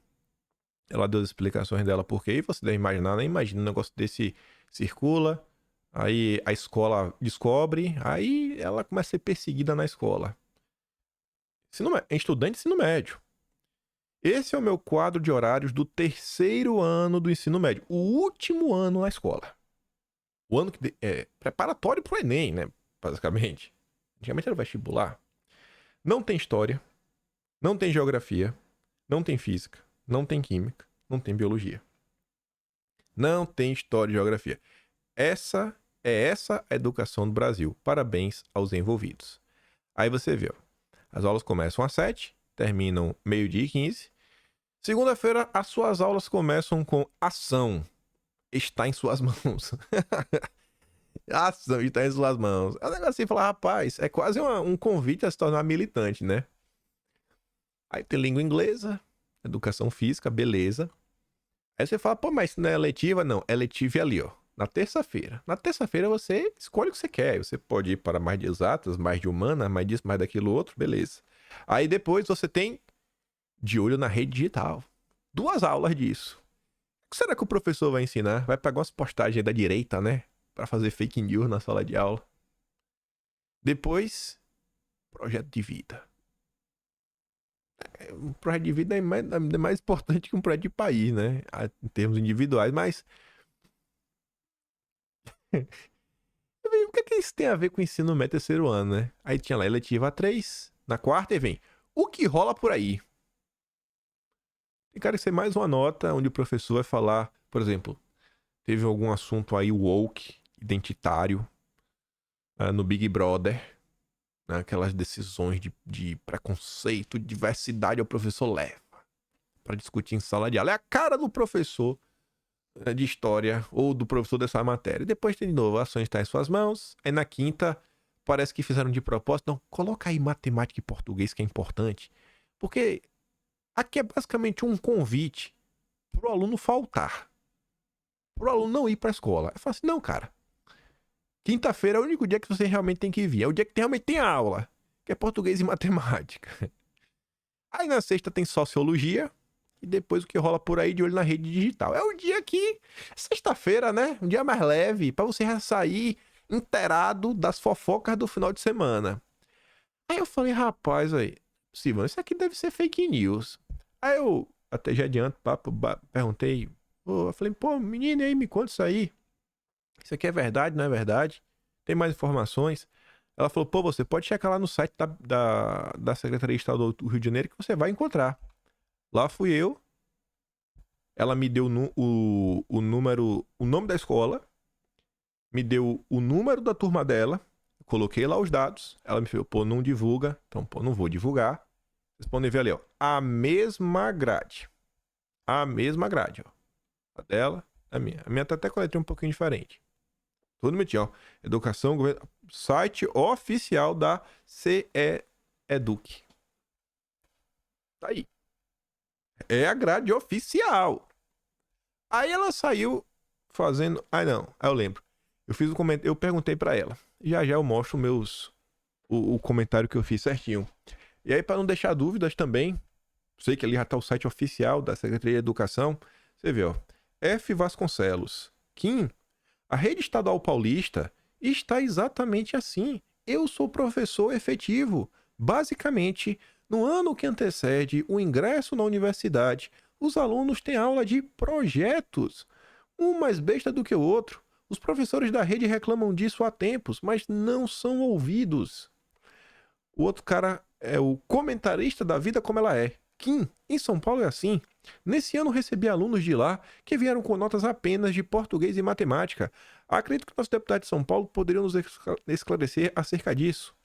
Ela deu as explicações dela porque aí você deve imaginar, né? Imagina um negócio desse circula, aí a escola descobre, aí ela começa a ser perseguida na escola. Estudante de ensino médio. Esse é o meu quadro de horários do terceiro ano do ensino médio. O último ano na escola. O ano que é preparatório pro Enem, né? Basicamente. Antigamente era vestibular. Não tem história. Não tem geografia. Não tem física. Não tem química. Não tem biologia. Não tem história e geografia. Essa a educação do Brasil. Parabéns aos envolvidos. Aí você vê, ó. As aulas começam às 7, terminam meio-dia e 15. Segunda-feira, as suas aulas começam com ação. Está em suas mãos. A ação está em suas mãos. É um negócio assim, falar, rapaz, é quase um convite a se tornar militante, né? Aí tem língua inglesa, educação física, beleza. Aí você fala, pô, mas isso não é letiva? Não, é letiva ali, ó. Na terça-feira. Na terça-feira você escolhe o que você quer. Você pode ir para mais de exatas, mais de humanas, mais disso, mais daquilo outro, beleza. Aí depois você tem de olho na rede digital. 2 aulas disso. O que será que o professor vai ensinar? Vai pegar umas postagens da direita, né? Pra fazer fake news na sala de aula. Depois, projeto de vida. Um projeto de vida é mais importante que um projeto de país, né? Em termos individuais, mas... O que isso tem a ver com o ensino médio terceiro ano, né? Aí tinha lá eletiva 3, na quarta e vem. O que rola por aí? Tem cara que ser mais uma nota onde o professor vai falar, por exemplo, teve algum assunto aí woke, identitário, no Big Brother, né? Aquelas decisões de preconceito, diversidade, o professor leva para discutir em sala de aula. É a cara do professor de história ou do professor dessa matéria. Depois tem de novo, a ação está em suas mãos. Aí na quinta, parece que fizeram de propósito. Não, coloca aí matemática e português que é importante. Porque aqui é basicamente um convite pro aluno faltar. Pro aluno não ir pra escola. Eu falo assim, não, cara. Quinta-feira é o único dia que você realmente tem que vir. É o dia que realmente tem aula. Que é português e matemática. Aí na sexta tem sociologia. E depois o que rola por aí de olho na rede digital. É o dia que... Sexta-feira, né? Um dia mais leve. Pra você já sair inteirado das fofocas do final de semana. Aí eu falei, rapaz, aí... Silvano, isso aqui deve ser fake news. Aí eu, até já adianto, perguntei. Eu falei, pô, menino, aí me conta isso aí. Isso aqui é verdade, não é verdade? Tem mais informações? Ela falou, pô, você pode checar lá no site da Secretaria Estadual do Rio de Janeiro que você vai encontrar. Lá fui eu. Ela me deu o número, o nome da escola. Me deu o número da turma dela. Coloquei lá os dados. Ela me falou, pô, não divulga. Então, pô, não vou divulgar. Vocês podem ver ali, ó. A mesma grade. A mesma grade, ó. A dela, a minha. A minha tá até com a letra um pouquinho diferente. Tudo bonitinho, ó. Educação, governo. Site oficial da CE Educ. Tá aí. É a grade oficial. Aí ela saiu fazendo... Ah, não. Aí eu lembro. Eu fiz um comentário, eu perguntei pra ela. Já eu mostro o comentário que eu fiz certinho. E aí, pra não deixar dúvidas também, sei que ali já tá o site oficial da Secretaria de Educação. Você vê, ó. F. Vasconcelos. Kim, a rede estadual paulista está exatamente assim. Eu sou professor efetivo. Basicamente, no ano que antecede o ingresso na universidade, os alunos têm aula de projetos. Um mais besta do que o outro. Os professores da rede reclamam disso há tempos, mas não são ouvidos. O outro cara é o comentarista da vida como ela é. Kim, em São Paulo é assim. Nesse ano recebi alunos de lá que vieram com notas apenas de português e matemática. Acredito que nossos deputados de São Paulo poderiam nos esclarecer acerca disso.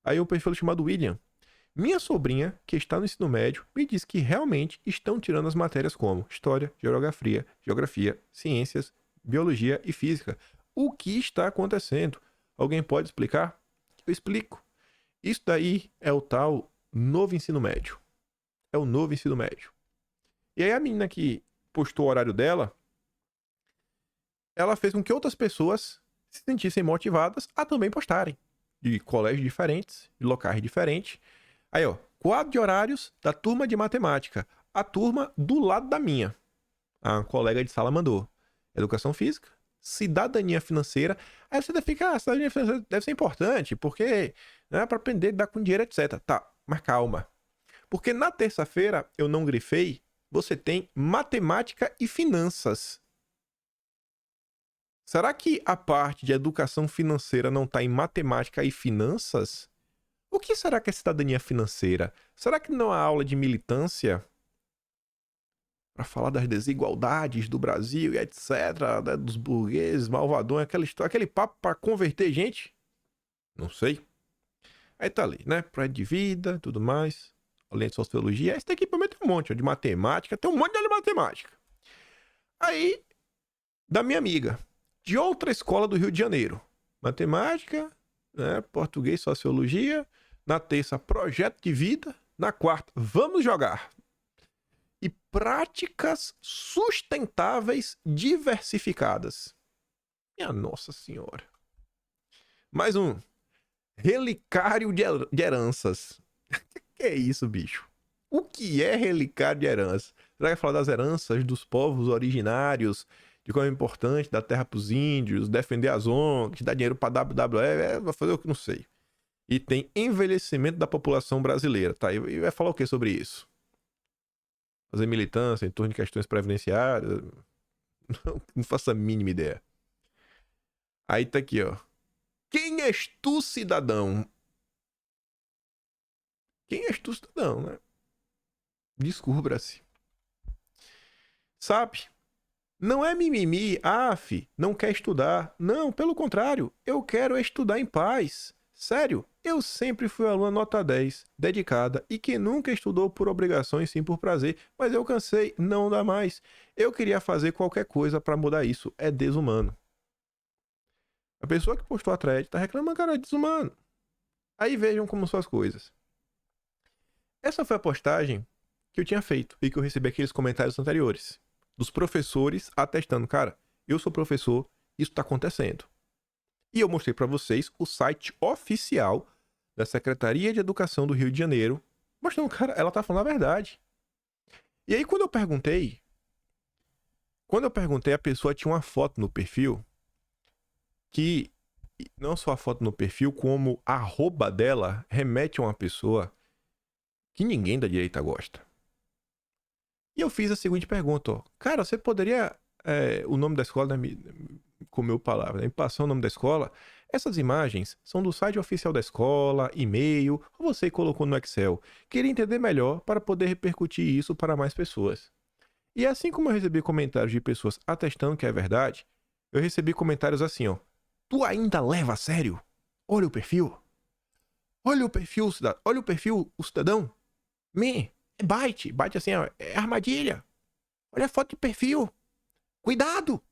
Aí um perfil chamado William. Minha sobrinha, que está no ensino médio, me diz que realmente estão tirando as matérias como História, Geografia, Ciências, Biologia e Física. O que está acontecendo? Alguém pode explicar? Eu explico. Isso daí é o tal novo ensino médio. É o novo ensino médio. E aí a menina que postou o horário dela, ela fez com que outras pessoas se sentissem motivadas a também postarem. De colégios diferentes, de locais diferentes. Aí, ó, quadro de horários da turma de matemática. A turma do lado da minha. A colega de sala mandou. Educação física, cidadania financeira. Aí você fica, cidadania financeira deve ser importante, porque né, para aprender a lidar com dinheiro, etc. Tá, mas calma. Porque na terça-feira, eu não grifei, você tem matemática e finanças. Será que a parte de educação financeira não está em matemática e finanças? O que será que é cidadania financeira? Será que não há aula de militância? Para falar das desigualdades do Brasil e etc., né, dos burgueses, malvadões, aquela história, aquele papo para converter gente? Não sei. Aí tá ali, né? Projeto de vida, tudo mais. Além de sociologia. Esse daqui também tem um monte ó, de matemática. Tem um monte de matemática. Aí, da minha amiga, de outra escola do Rio de Janeiro. Matemática, né, português, sociologia. Na terça, projeto de vida. Na quarta, vamos jogar. E práticas sustentáveis diversificadas. Minha Nossa Senhora. Mais um. Relicário de heranças. Que é isso, bicho? O que é relicário de heranças? Será que vai falar das heranças dos povos originários, de como é importante dar terra pros índios, defender as ONGs, dar dinheiro pra WWE? Vai fazer o que não sei. E tem envelhecimento da população brasileira, tá? E vai falar o que sobre isso? Fazer militância em torno de questões previdenciárias? Não faço a mínima ideia. Aí tá aqui, ó. Quem és tu, cidadão? Quem és tu, cidadão, né? Descubra-se. Sabe? Não é mimimi, não quer estudar. Não, pelo contrário, eu quero estudar em paz. Sério, eu sempre fui aluna nota 10, dedicada e que nunca estudou por obrigação e sim por prazer, mas eu cansei, não dá mais. Eu queria fazer qualquer coisa pra mudar isso, é desumano. A pessoa que postou a thread tá reclamando, cara, é desumano. Aí vejam como são as coisas. Essa foi a postagem que eu tinha feito e que eu recebi aqueles comentários anteriores. Dos professores atestando, cara, eu sou professor, isso tá acontecendo. E eu mostrei pra vocês o site oficial da Secretaria de Educação do Rio de Janeiro, mostrando, cara, ela tá falando a verdade. E aí quando eu perguntei, a pessoa tinha uma foto no perfil que não só a foto no perfil, como a arroba dela remete a uma pessoa que ninguém da direita gosta. E eu fiz a seguinte pergunta, ó. Cara, você poderia, o nome da escola, né, comeu palavra, né, me passou o nome da escola? Essas imagens são do site oficial da escola, e-mail, ou você colocou no Excel. Queria entender melhor para poder repercutir isso para mais pessoas. E assim como eu recebi comentários de pessoas atestando que é verdade, eu recebi comentários assim, ó. Tu ainda leva a sério? Olha o perfil. Olha o perfil, olha o perfil, o cidadão. É bait. Bait assim, ó, é armadilha. Olha a foto de perfil. Cuidado.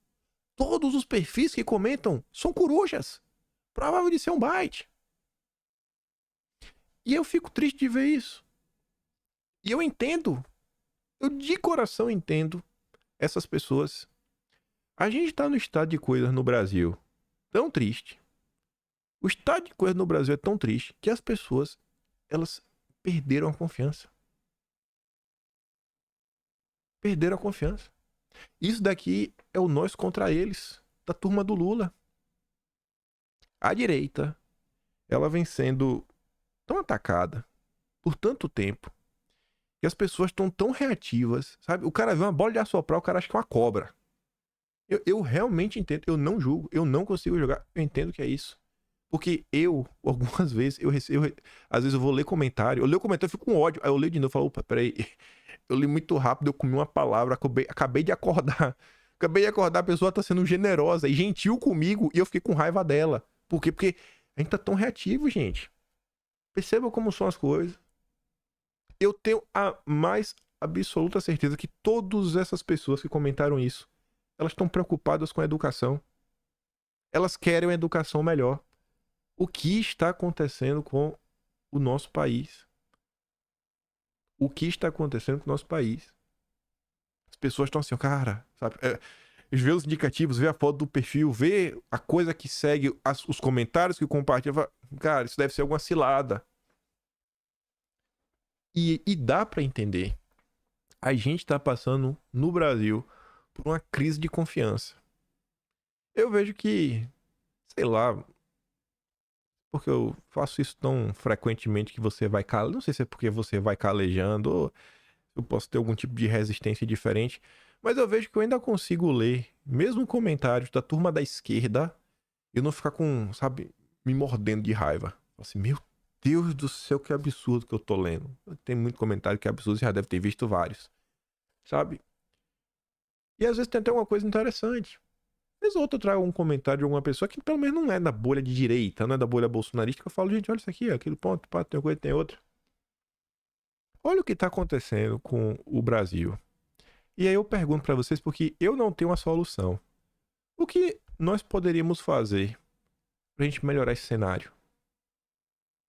Todos os perfis que comentam são corujas. Provável de ser um bait. E eu fico triste de ver isso. E eu entendo. Eu de coração entendo essas pessoas. A gente tá no estado de coisas no Brasil tão triste. O estado de coisas no Brasil é tão triste que as pessoas, elas perderam a confiança. Perderam a confiança. Isso daqui é o nós contra eles, da turma do Lula. A direita, ela vem sendo tão atacada por tanto tempo que as pessoas estão tão reativas, sabe? O cara vê uma bola de assoprar, o cara acha que é uma cobra. Eu realmente entendo, eu não julgo, eu não consigo jogar, eu entendo que é isso. Porque algumas vezes, às vezes eu vou ler comentário, eu leio o comentário e fico com ódio, aí eu leio de novo e falo, opa, peraí, eu li muito rápido, eu comi uma palavra, acabei de acordar. Acabei de acordar, a pessoa tá sendo generosa e gentil comigo e eu fiquei com raiva dela. Por quê? Porque a gente tá tão reativo, gente. Perceba como são as coisas. Eu tenho a mais absoluta certeza que todas essas pessoas que comentaram isso, elas estão preocupadas com a educação. Elas querem uma educação melhor. O que está acontecendo com o nosso país? O que está acontecendo com o nosso país? As pessoas estão assim, cara, sabe? Vê os indicativos, vê a foto do perfil, vê a coisa que segue, os comentários que compartilha. Cara, isso deve ser alguma cilada. E dá pra entender. A gente tá passando no Brasil por uma crise de confiança. Eu vejo que, sei lá, porque eu faço isso tão frequentemente que você vai calejando. Não sei se é porque você vai calejando ou eu posso ter algum tipo de resistência diferente. Mas eu vejo que eu ainda consigo ler, mesmo comentários da turma da esquerda, e não ficar com, sabe, me mordendo de raiva. Assim, meu Deus do céu, que absurdo que eu tô lendo. Tem muito comentário que é absurdo, você já deve ter visto vários. Sabe? E às vezes tem até uma coisa interessante. Às vezes outro trago um comentário de alguma pessoa que pelo menos não é da bolha de direita, não é da bolha bolsonarista, que eu falo, gente, olha isso aqui, aquele ponto, pá, tem uma coisa, tem outra. Olha o que tá acontecendo com o Brasil. E aí eu pergunto pra vocês, porque eu não tenho uma solução. O que nós poderíamos fazer pra gente melhorar esse cenário?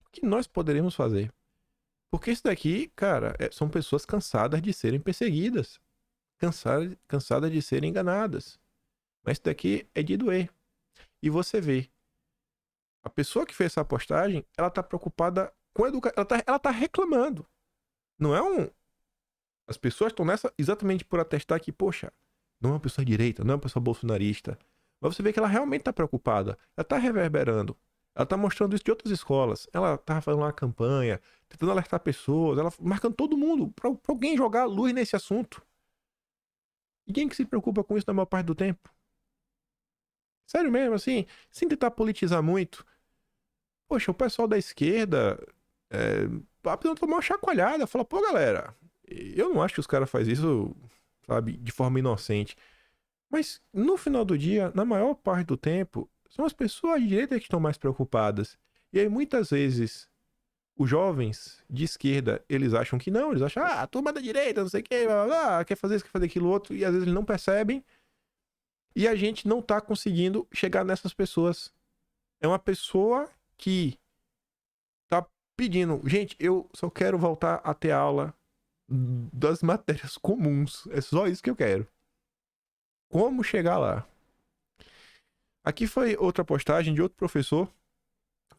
O que nós poderíamos fazer? Porque isso daqui, cara, são pessoas cansadas de serem perseguidas. Cansadas de serem enganadas. Mas isso daqui é de doer. E você vê, a pessoa que fez essa postagem, ela tá preocupada com a educação. Ela tá reclamando. Não é um... As pessoas estão nessa exatamente por atestar que, poxa, não é uma pessoa direita, não é uma pessoa bolsonarista. Mas você vê que ela realmente tá preocupada. Ela tá reverberando. Ela tá mostrando isso de outras escolas. Ela tá fazendo uma campanha, tentando alertar pessoas, ela marcando todo mundo pra alguém jogar luz nesse assunto. E quem que se preocupa com isso na maior parte do tempo? Sério mesmo, assim, sem tentar politizar muito. Poxa, o pessoal da esquerda tá precisando tomar uma chacoalhada. Fala, pô, galera, eu não acho que os caras fazem isso, sabe, de forma inocente. Mas no final do dia, na maior parte do tempo, são as pessoas de direita que estão mais preocupadas. E aí muitas vezes os jovens de esquerda, eles acham que não, eles acham, a turma da direita, não sei o que, blá, blá, blá, quer fazer isso, quer fazer aquilo outro, e às vezes eles não percebem. E a gente não tá conseguindo chegar nessas pessoas. É uma pessoa que tá pedindo, gente, eu só quero voltar a ter aula das matérias comuns. É só isso que eu quero. Como chegar lá? Aqui foi outra postagem de outro professor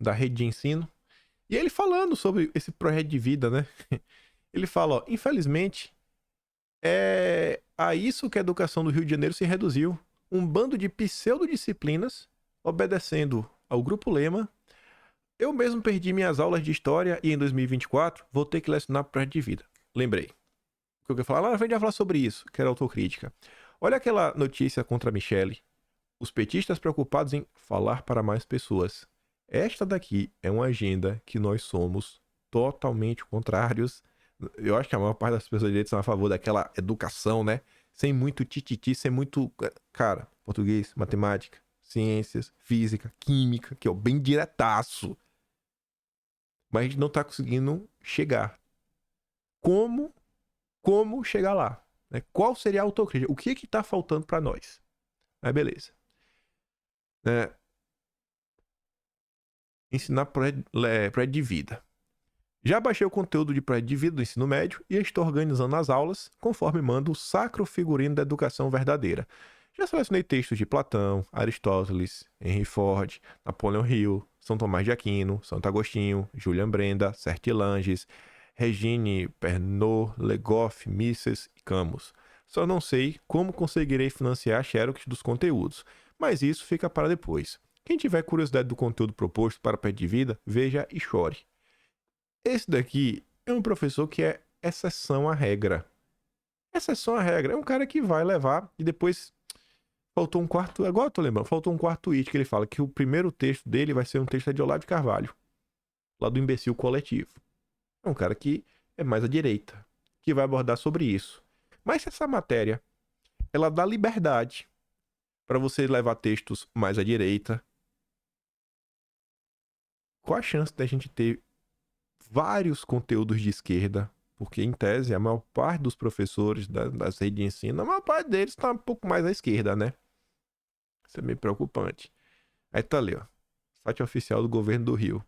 da rede de ensino. E ele falando sobre esse projeto de vida, né? Ele fala, ó, infelizmente, é a isso que a educação do Rio de Janeiro se reduziu. Um bando de pseudodisciplinas, obedecendo ao Grupo Lema. Eu mesmo perdi minhas aulas de história e em 2024 vou ter que lecionar projeto de vida. Lembrei. O que eu ia falar lá na frente, ia falar sobre isso, que era autocrítica. Olha aquela notícia contra a Michelle. Os petistas preocupados em falar para mais pessoas. Esta daqui é uma agenda que nós somos totalmente contrários. Eu acho que a maior parte das pessoas de direita são a favor daquela educação, né? Sem muito tititi, sem muito... Cara, português, matemática, ciências, física, química, que é bem diretaço. Mas a gente não tá conseguindo chegar. Como chegar lá? Né? Qual seria a autocrítica? O que tá faltando para nós? Aí beleza. Ensinar projeto de vida. Já baixei o conteúdo de projeto de vida do ensino médio e estou organizando as aulas conforme manda o sacro figurino da educação verdadeira. Já selecionei textos de Platão, Aristóteles, Henry Ford, Napoleon Hill, São Tomás de Aquino, Santo Agostinho, Julian Brenda, Sertilanges, Regine Pernod, Le Goff, Mises e Camus. Só não sei como conseguirei financiar a xerox dos conteúdos, mas isso fica para depois. Quem tiver curiosidade do conteúdo proposto para Pé de Vida, veja e chore. Esse daqui é um professor que é exceção à regra. Exceção à regra. É um cara que vai levar e depois faltou um quarto... Agora eu tô lembrando. Faltou um quarto tweet que ele fala que o primeiro texto dele vai ser um texto de Olavo de Carvalho. Lá do Imbecil Coletivo. É um cara que é mais à direita. Que vai abordar sobre isso. Mas se essa matéria, ela dá liberdade para você levar textos mais à direita, qual a chance da gente ter vários conteúdos de esquerda? Porque, em tese, a maior parte dos professores das redes de ensino, a maior parte deles está um pouco mais à esquerda, né? Isso é meio preocupante. Aí tá ali, ó. Site oficial do governo do Rio.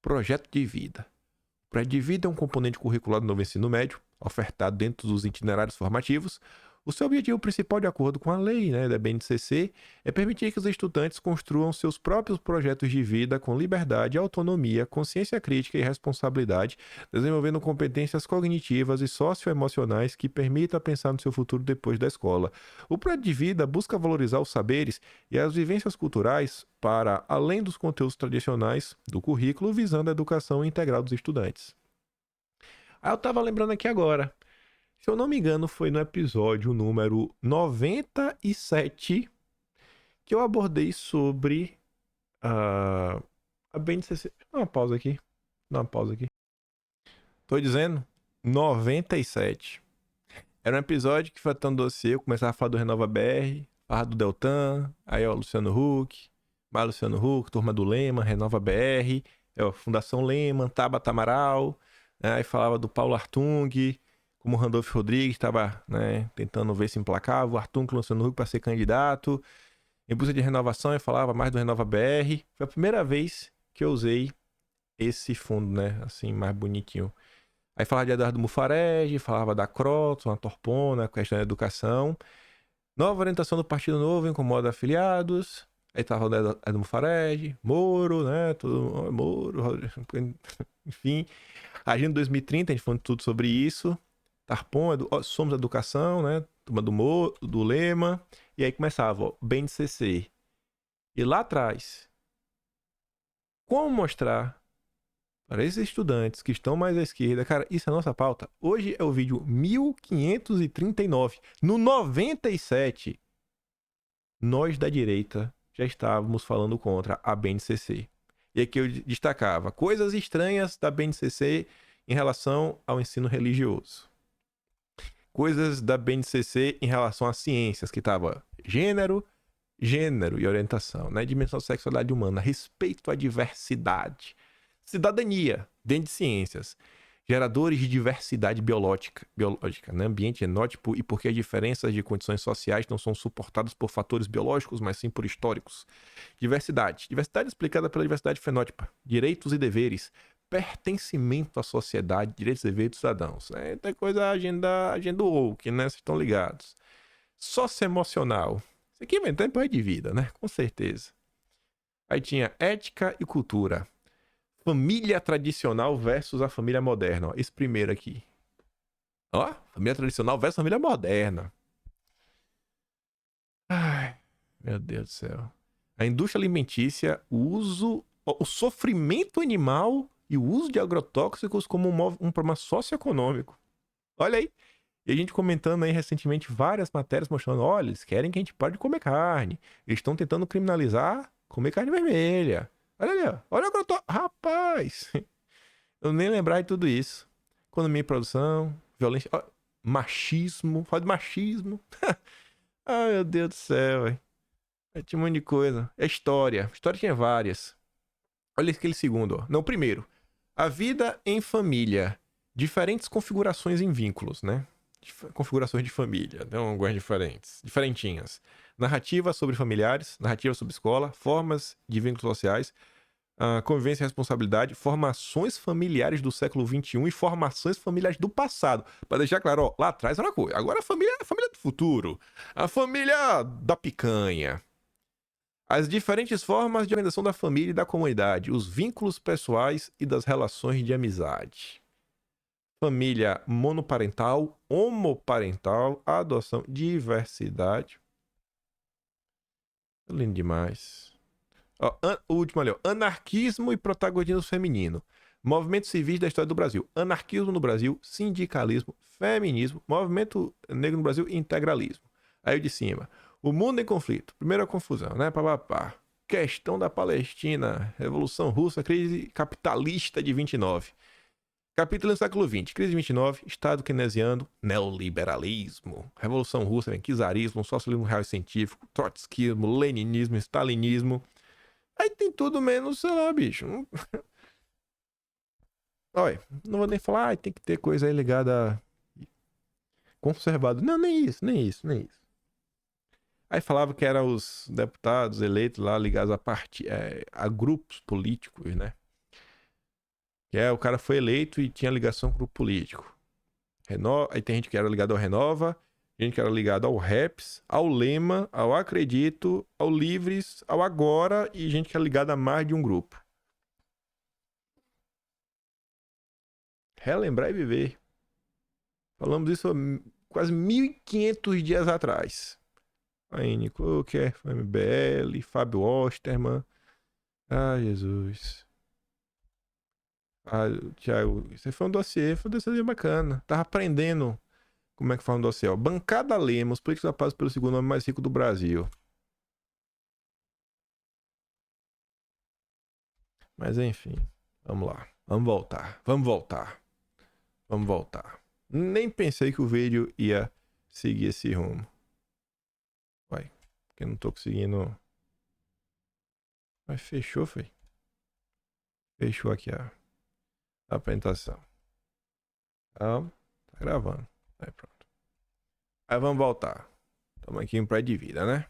Projeto de vida. O projeto de vida é um componente curricular do novo ensino médio, ofertado dentro dos itinerários formativos. O seu objetivo principal, de acordo com a lei, da BNCC, é permitir que os estudantes construam seus próprios projetos de vida com liberdade, autonomia, consciência crítica e responsabilidade, desenvolvendo competências cognitivas e socioemocionais que permitam pensar no seu futuro depois da escola. O projeto de vida busca valorizar os saberes e as vivências culturais para além dos conteúdos tradicionais do currículo, visando a educação integral dos estudantes. Aí eu estava lembrando aqui agora. Se eu não me engano, foi no episódio número 97 que eu abordei sobre a BNCC. Dá uma pausa aqui. Tô dizendo 97. Era um episódio que foi tão doce. Eu começava a falar do Renova BR, falar do Deltan, aí ó, Luciano Huck, mais Luciano Huck, Turma do Lema, Renova BR, Fundação Lema, Tabata Amaral, aí falava do Paulo Artung, como o Randolph Rodrigues estava tentando ver se emplacava, o Artung e o Luciano Huck para ser candidato. Em busca de renovação, eu falava mais do Renova BR. Foi a primeira vez que eu usei esse fundo, assim, mais bonitinho. Aí falava de Eduardo Mufarege, falava da Croton, a Torpona, a questão da educação. Nova orientação do Partido Novo incomoda afiliados. Aí tava o Eduardo Mufarege, Moro, Moro, enfim. Agenda 2030, a gente falando tudo sobre isso. Tarpon, Somos Educação, Turma do Lema. E aí começava, BNCC. E lá atrás, como mostrar para esses estudantes que estão mais à esquerda, cara, isso é a nossa pauta. Hoje é o vídeo 1539. No 97, nós da direita já estávamos falando contra a BNCC. E aqui eu destacava coisas estranhas da BNCC em relação ao ensino religioso. Coisas da BNCC em relação às ciências, que estava gênero e orientação, dimensão da sexualidade humana, respeito à diversidade, cidadania dentro de ciências, geradores de diversidade biológica, ambiente genótipo e porque as diferenças de condições sociais não são suportadas por fatores biológicos, mas sim por históricos. Diversidade explicada pela diversidade fenótipa, direitos e deveres, pertencimento à sociedade, direitos e deveres dos cidadãos. Tem coisa, agenda woke, vocês estão ligados. Socioemocional. Isso aqui vem tempo de vida, com certeza. Aí tinha ética e cultura. Família tradicional versus a família moderna. Esse primeiro aqui. Família tradicional versus família moderna. Ai, meu Deus do céu. A indústria alimentícia, o sofrimento animal e o uso de agrotóxicos como um problema socioeconômico. Olha aí. E a gente comentando aí recentemente várias matérias mostrando, olha, eles querem que a gente pare de comer carne. Eles estão tentando criminalizar comer carne vermelha. Olha ali, ó. Olha o agrotóxico. Rapaz! Eu nem lembrar de tudo isso. Economia e produção, violência, machismo. Fala de machismo. Ai, meu Deus do céu, velho. Tinha um monte de coisa. É história. História tinha várias. Olha aquele segundo, ó. Não, o primeiro. A vida em família. Diferentes configurações em vínculos, configurações de família. Tem algumas diferentinhas. Narrativa sobre familiares, narrativa sobre escola, formas de vínculos sociais, Convivência e responsabilidade, formações familiares do século XXI e formações familiares do passado. Para deixar claro, ó, lá atrás era uma coisa, agora é a família do futuro, a família da picanha. As diferentes formas de organização da família e da comunidade, os vínculos pessoais e das relações de amizade. Família monoparental, homoparental, adoção, diversidade. Lindo demais. Ó, o último ali, ó. Anarquismo e protagonismo feminino. Movimentos civis da história do Brasil. Anarquismo no Brasil, sindicalismo, feminismo, movimento negro no Brasil e integralismo. Aí o de cima. O mundo em conflito. Primeira confusão, né? Papapá. Questão da Palestina. Revolução Russa. Crise capitalista de 29. Capítulo do século XX. Crise de 29. Estado keynesiano. Neoliberalismo. Revolução Russa. Czarismo. Socialismo real e científico. Trotskismo. Leninismo. Stalinismo. Aí tem tudo menos, sei lá, bicho. Olha, não vou nem falar, tem que ter coisa aí ligada a conservado. Não, nem isso. Aí falava que eram os deputados eleitos lá ligados a grupos políticos, né? Que o cara foi eleito e tinha ligação com o grupo político. Aí tem gente que era ligado ao Renova, gente que era ligado ao REPS, ao Lema, ao Acredito, ao Livres, ao Agora e gente que era ligada a mais de um grupo. Relembrar e viver. Falamos isso há quase 1.500 dias atrás. Aine Klucker, MBL, Fábio Osterman. Jesus. Thiago, isso foi um dossiê bacana. Tava aprendendo como é que faz um dossiê. Ó. Bancada Lemos, políticos rapazes pelo segundo homem mais rico do Brasil. Mas enfim, vamos lá. Vamos voltar. Nem pensei que o vídeo ia seguir esse rumo. Vai, porque eu não tô conseguindo. Mas fechou, foi. Fechou aqui a apresentação. Tá gravando. Aí pronto. Aí vamos voltar. Estamos aqui em pré de vida, né?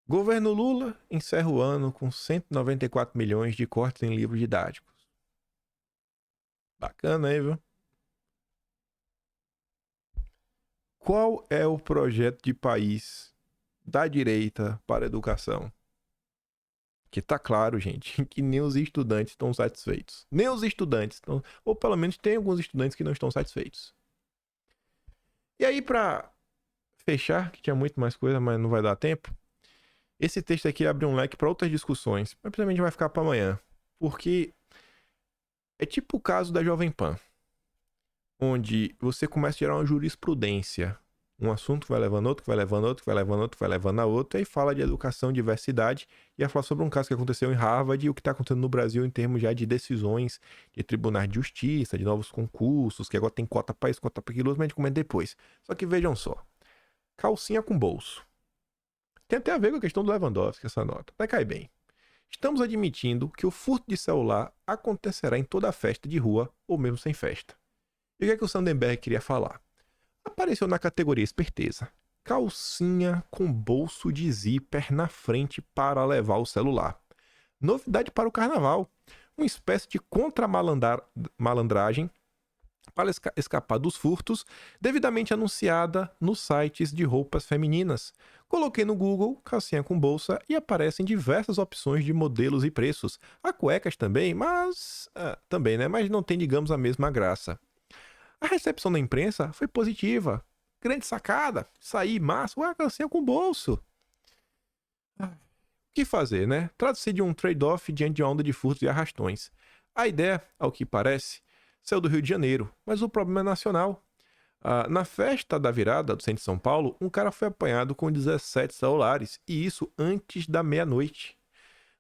Governo Lula encerra o ano com 194 milhões de cortes em livros didáticos. Bacana aí, viu? Qual é o projeto de país da direita para a educação? Que tá claro, gente, que nem os estudantes estão satisfeitos. Nem os estudantes estão... Ou pelo menos tem alguns estudantes que não estão satisfeitos. E aí, pra fechar, que tinha muito mais coisa, mas não vai dar tempo, esse texto aqui abre um leque para outras discussões, mas principalmente vai ficar para amanhã. Porque é tipo o caso da Jovem Pan, onde você começa a gerar uma jurisprudência. Um assunto vai levando outro, vai levando a outro, e aí fala de educação, diversidade, e vai falar sobre um caso que aconteceu em Harvard e o que está acontecendo no Brasil em termos já de decisões de tribunais de justiça, de novos concursos, que agora tem cota para isso, cota para aquilo, mas a gente comenta depois. Só que vejam só, calcinha com bolso. Tem até a ver com a questão do Lewandowski, essa nota. Vai cair bem. Estamos admitindo que o furto de celular acontecerá em toda festa de rua ou mesmo sem festa. E o que o Sandenberg queria falar? Apareceu na categoria esperteza. Calcinha com bolso de zíper na frente para levar o celular. Novidade para o carnaval. Uma espécie de contra-malandragem para escapar dos furtos, devidamente anunciada nos sites de roupas femininas. Coloquei no Google calcinha com bolsa e aparecem diversas opções de modelos e preços. Há cuecas também, mas não tem, digamos, a mesma graça. A recepção da imprensa foi positiva. Grande sacada, sair massa, calcinha com bolso. O que fazer, né? Trata-se de um trade-off diante de uma onda de furtos e arrastões. A ideia, ao que parece, saiu do Rio de Janeiro, mas o problema é nacional. Na festa da virada do centro de São Paulo, um cara foi apanhado com 17 celulares, e isso antes da meia-noite.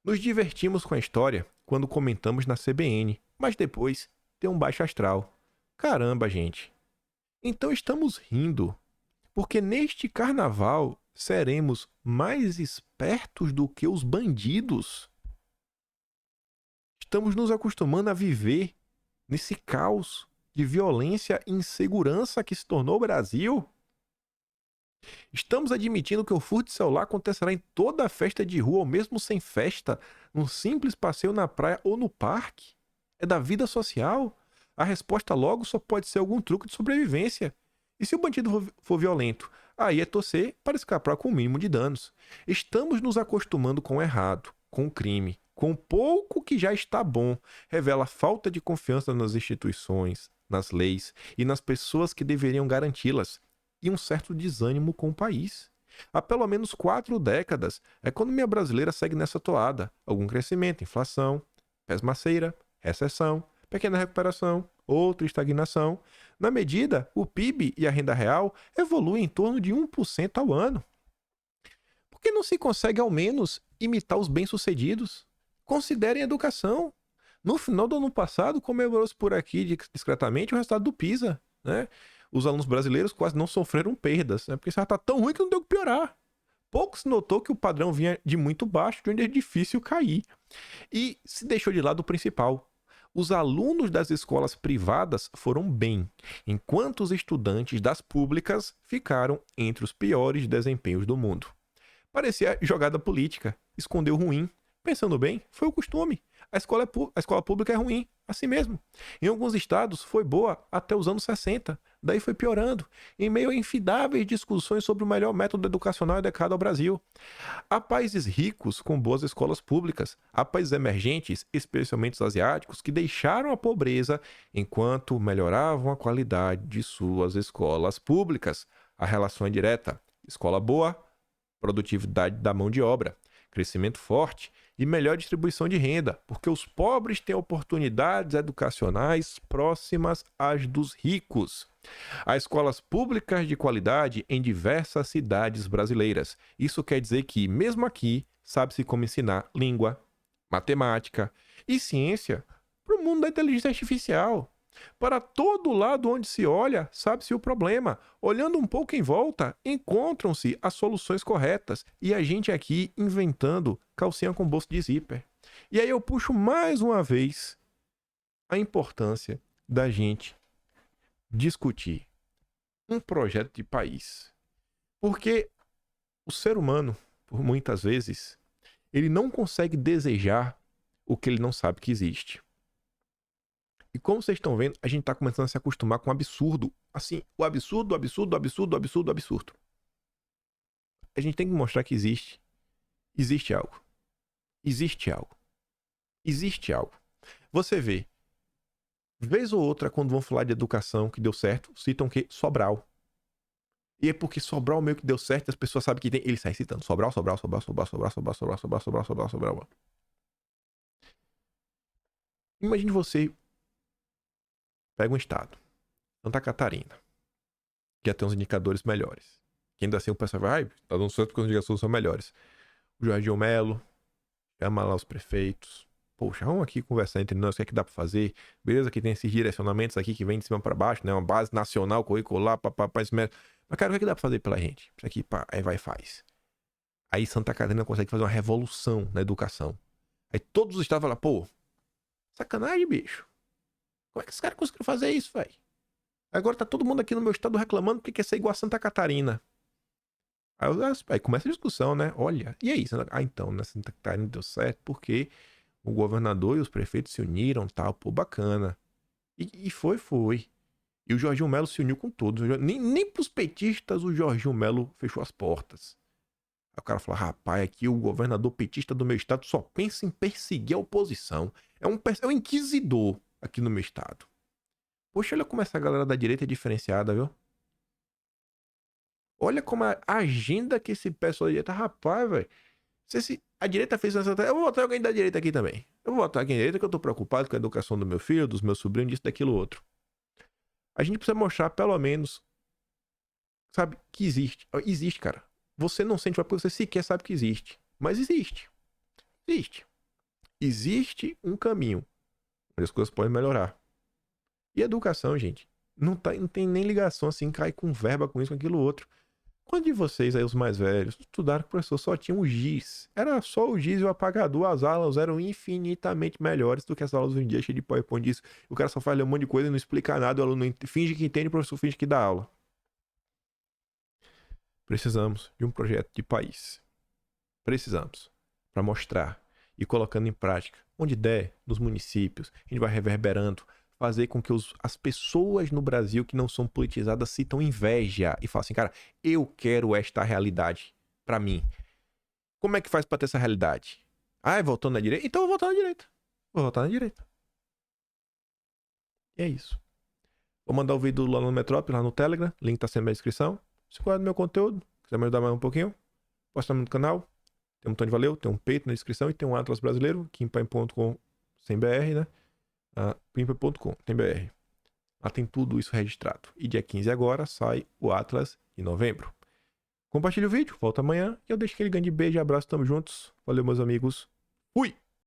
Nos divertimos com a história quando comentamos na CBN, mas depois deu um baixo astral. Caramba, gente. Então estamos rindo, porque neste carnaval seremos mais espertos do que os bandidos. Estamos nos acostumando a viver nesse caos de violência e insegurança que se tornou o Brasil. Estamos admitindo que o furto de celular acontecerá em toda a festa de rua ou mesmo sem festa, num simples passeio na praia ou no parque? É da vida social? A resposta logo só pode ser algum truque de sobrevivência. E se o bandido for violento? Aí é torcer para escapar com o mínimo de danos. Estamos nos acostumando com o errado, com o crime, com o pouco que já está bom. Revela falta de confiança nas instituições, nas leis e nas pessoas que deveriam garanti-las e um certo desânimo com o país. Há pelo menos 4 décadas, a economia brasileira segue nessa toada. Algum crescimento, inflação, pasmaceira, recessão, pequena recuperação, outra estagnação. Na medida, o PIB e a renda real evoluem em torno de 1% ao ano. Por que não se consegue, ao menos, imitar os bem-sucedidos? Considerem a educação. No final do ano passado, comemorou-se por aqui discretamente o resultado do PISA, né? Os alunos brasileiros quase não sofreram perdas, né? Porque isso já está tão ruim que não deu que piorar. Pouco se notou que o padrão vinha de muito baixo, de onde é difícil cair. E se deixou de lado o principal. Os alunos das escolas privadas foram bem, enquanto os estudantes das públicas ficaram entre os piores desempenhos do mundo. Parecia jogada política, escondeu ruim. Pensando bem, foi o costume. A escola pública é ruim, assim mesmo. Em alguns estados foi boa até os anos 60, daí foi piorando, em meio a infindáveis discussões sobre o melhor método educacional adequado ao Brasil. Há países ricos com boas escolas públicas, há países emergentes, especialmente os asiáticos, que deixaram a pobreza enquanto melhoravam a qualidade de suas escolas públicas. A relação é direta: escola boa, produtividade da mão de obra, crescimento forte e melhor distribuição de renda, porque os pobres têm oportunidades educacionais próximas às dos ricos. Há escolas públicas de qualidade em diversas cidades brasileiras. Isso quer dizer que, mesmo aqui, sabe-se como ensinar língua, matemática e ciência para o mundo da inteligência artificial. Para todo lado onde se olha, sabe-se o problema. Olhando um pouco em volta, encontram-se as soluções corretas. E a gente aqui inventando calcinha com bolso de zíper. E aí eu puxo mais uma vez a importância da gente discutir um projeto de país. Porque o ser humano, por muitas vezes, ele não consegue desejar o que ele não sabe que existe. E como vocês estão vendo, a gente está começando a se acostumar com o absurdo. Assim, o absurdo, o absurdo, o absurdo, o absurdo, o absurdo. A gente tem que mostrar que existe. Existe algo. Existe algo. Existe algo. Você vê, vez ou outra, quando vão falar de educação que deu certo, citam que Sobral. E é porque Sobral meio que deu certo, as pessoas sabem que tem. Ele sai citando Sobral, Sobral, Sobral, Sobral, Sobral, Sobral, Sobral, Sobral, Sobral, Sobral, Sobral. Imagine você pega um estado, Santa Catarina, que já tem uns indicadores melhores. Que ainda assim o pessoal vai, tá dando certo porque os indicadores são melhores. O Jorginho Melo, chama lá os prefeitos. Poxa, vamos aqui conversar entre nós, o que é que dá pra fazer? Beleza que tem esses direcionamentos aqui que vem de cima pra baixo, né? Uma base nacional, curricular, papapá, isso mesmo. Mas, cara, o que é que dá pra fazer pela gente? Isso aqui, pá, aí vai e faz. Aí Santa Catarina consegue fazer uma revolução na educação. Aí todos os estados falam, pô, sacanagem, bicho. Como é que esses caras conseguiram fazer isso, velho? Agora tá todo mundo aqui no meu estado reclamando porque quer ser igual a Santa Catarina. Aí começa a discussão, né? Olha, e aí? Então, né? Santa Catarina deu certo porque o governador e os prefeitos se uniram, tal, pô, bacana. E foi. E o Jorginho Melo se uniu com todos. Nem pros petistas o Jorginho Melo fechou as portas. Aí o cara falou, rapaz, aqui o governador petista do meu estado só pensa em perseguir a oposição. É um inquisidor aqui no meu estado. Poxa, olha como essa galera da direita é diferenciada, viu? Olha como a agenda que esse pessoal da direita, rapaz, velho. Se a direita fez essa. Eu vou votar alguém da direita aqui também. Eu vou votar alguém da direita que eu tô preocupado com a educação do meu filho, dos meus sobrinhos, disso, daquilo, outro. A gente precisa mostrar, pelo menos, sabe, que existe. Existe, cara. Você não sente porque você sequer sabe que existe. Mas existe. Existe. Existe um caminho onde as coisas podem melhorar. E educação, gente, não tem nem ligação assim, cai com verba com isso, com aquilo outro. Quando de vocês aí, os mais velhos, estudaram que o professor só tinha um giz. Era só o giz e o apagador, as aulas eram infinitamente melhores do que as aulas hoje em dia, cheias de PowerPoint disso. O cara só faz um monte de coisa e não explica nada, o aluno finge que entende, o professor finge que dá aula. Precisamos de um projeto de país. Precisamos. Para mostrar e colocando em prática. Onde der, nos municípios, a gente vai reverberando. Fazer com que as pessoas no Brasil que não são politizadas sintam inveja. E falem assim, cara, eu quero esta realidade para mim. Como é que faz para ter essa realidade? Ah, é votando na direita? Então eu vou votar na direita. Vou votar na direita. E é isso. Vou mandar o vídeo lá no Metrópole, lá no Telegram. Link tá sendo na descrição. Se gosta do meu conteúdo, quiser me ajudar mais um pouquinho, posta no canal. Tem um botão de valeu, tem um peito na descrição e tem um Atlas brasileiro, Kimpaim.com sem BR, né? Pimpa.com, tem BR. Lá tem tudo isso registrado. E dia 15 agora sai o Atlas de novembro. Compartilhe o vídeo, volta amanhã e eu deixo aquele grande beijo e abraço, tamo juntos. Valeu, meus amigos. Fui!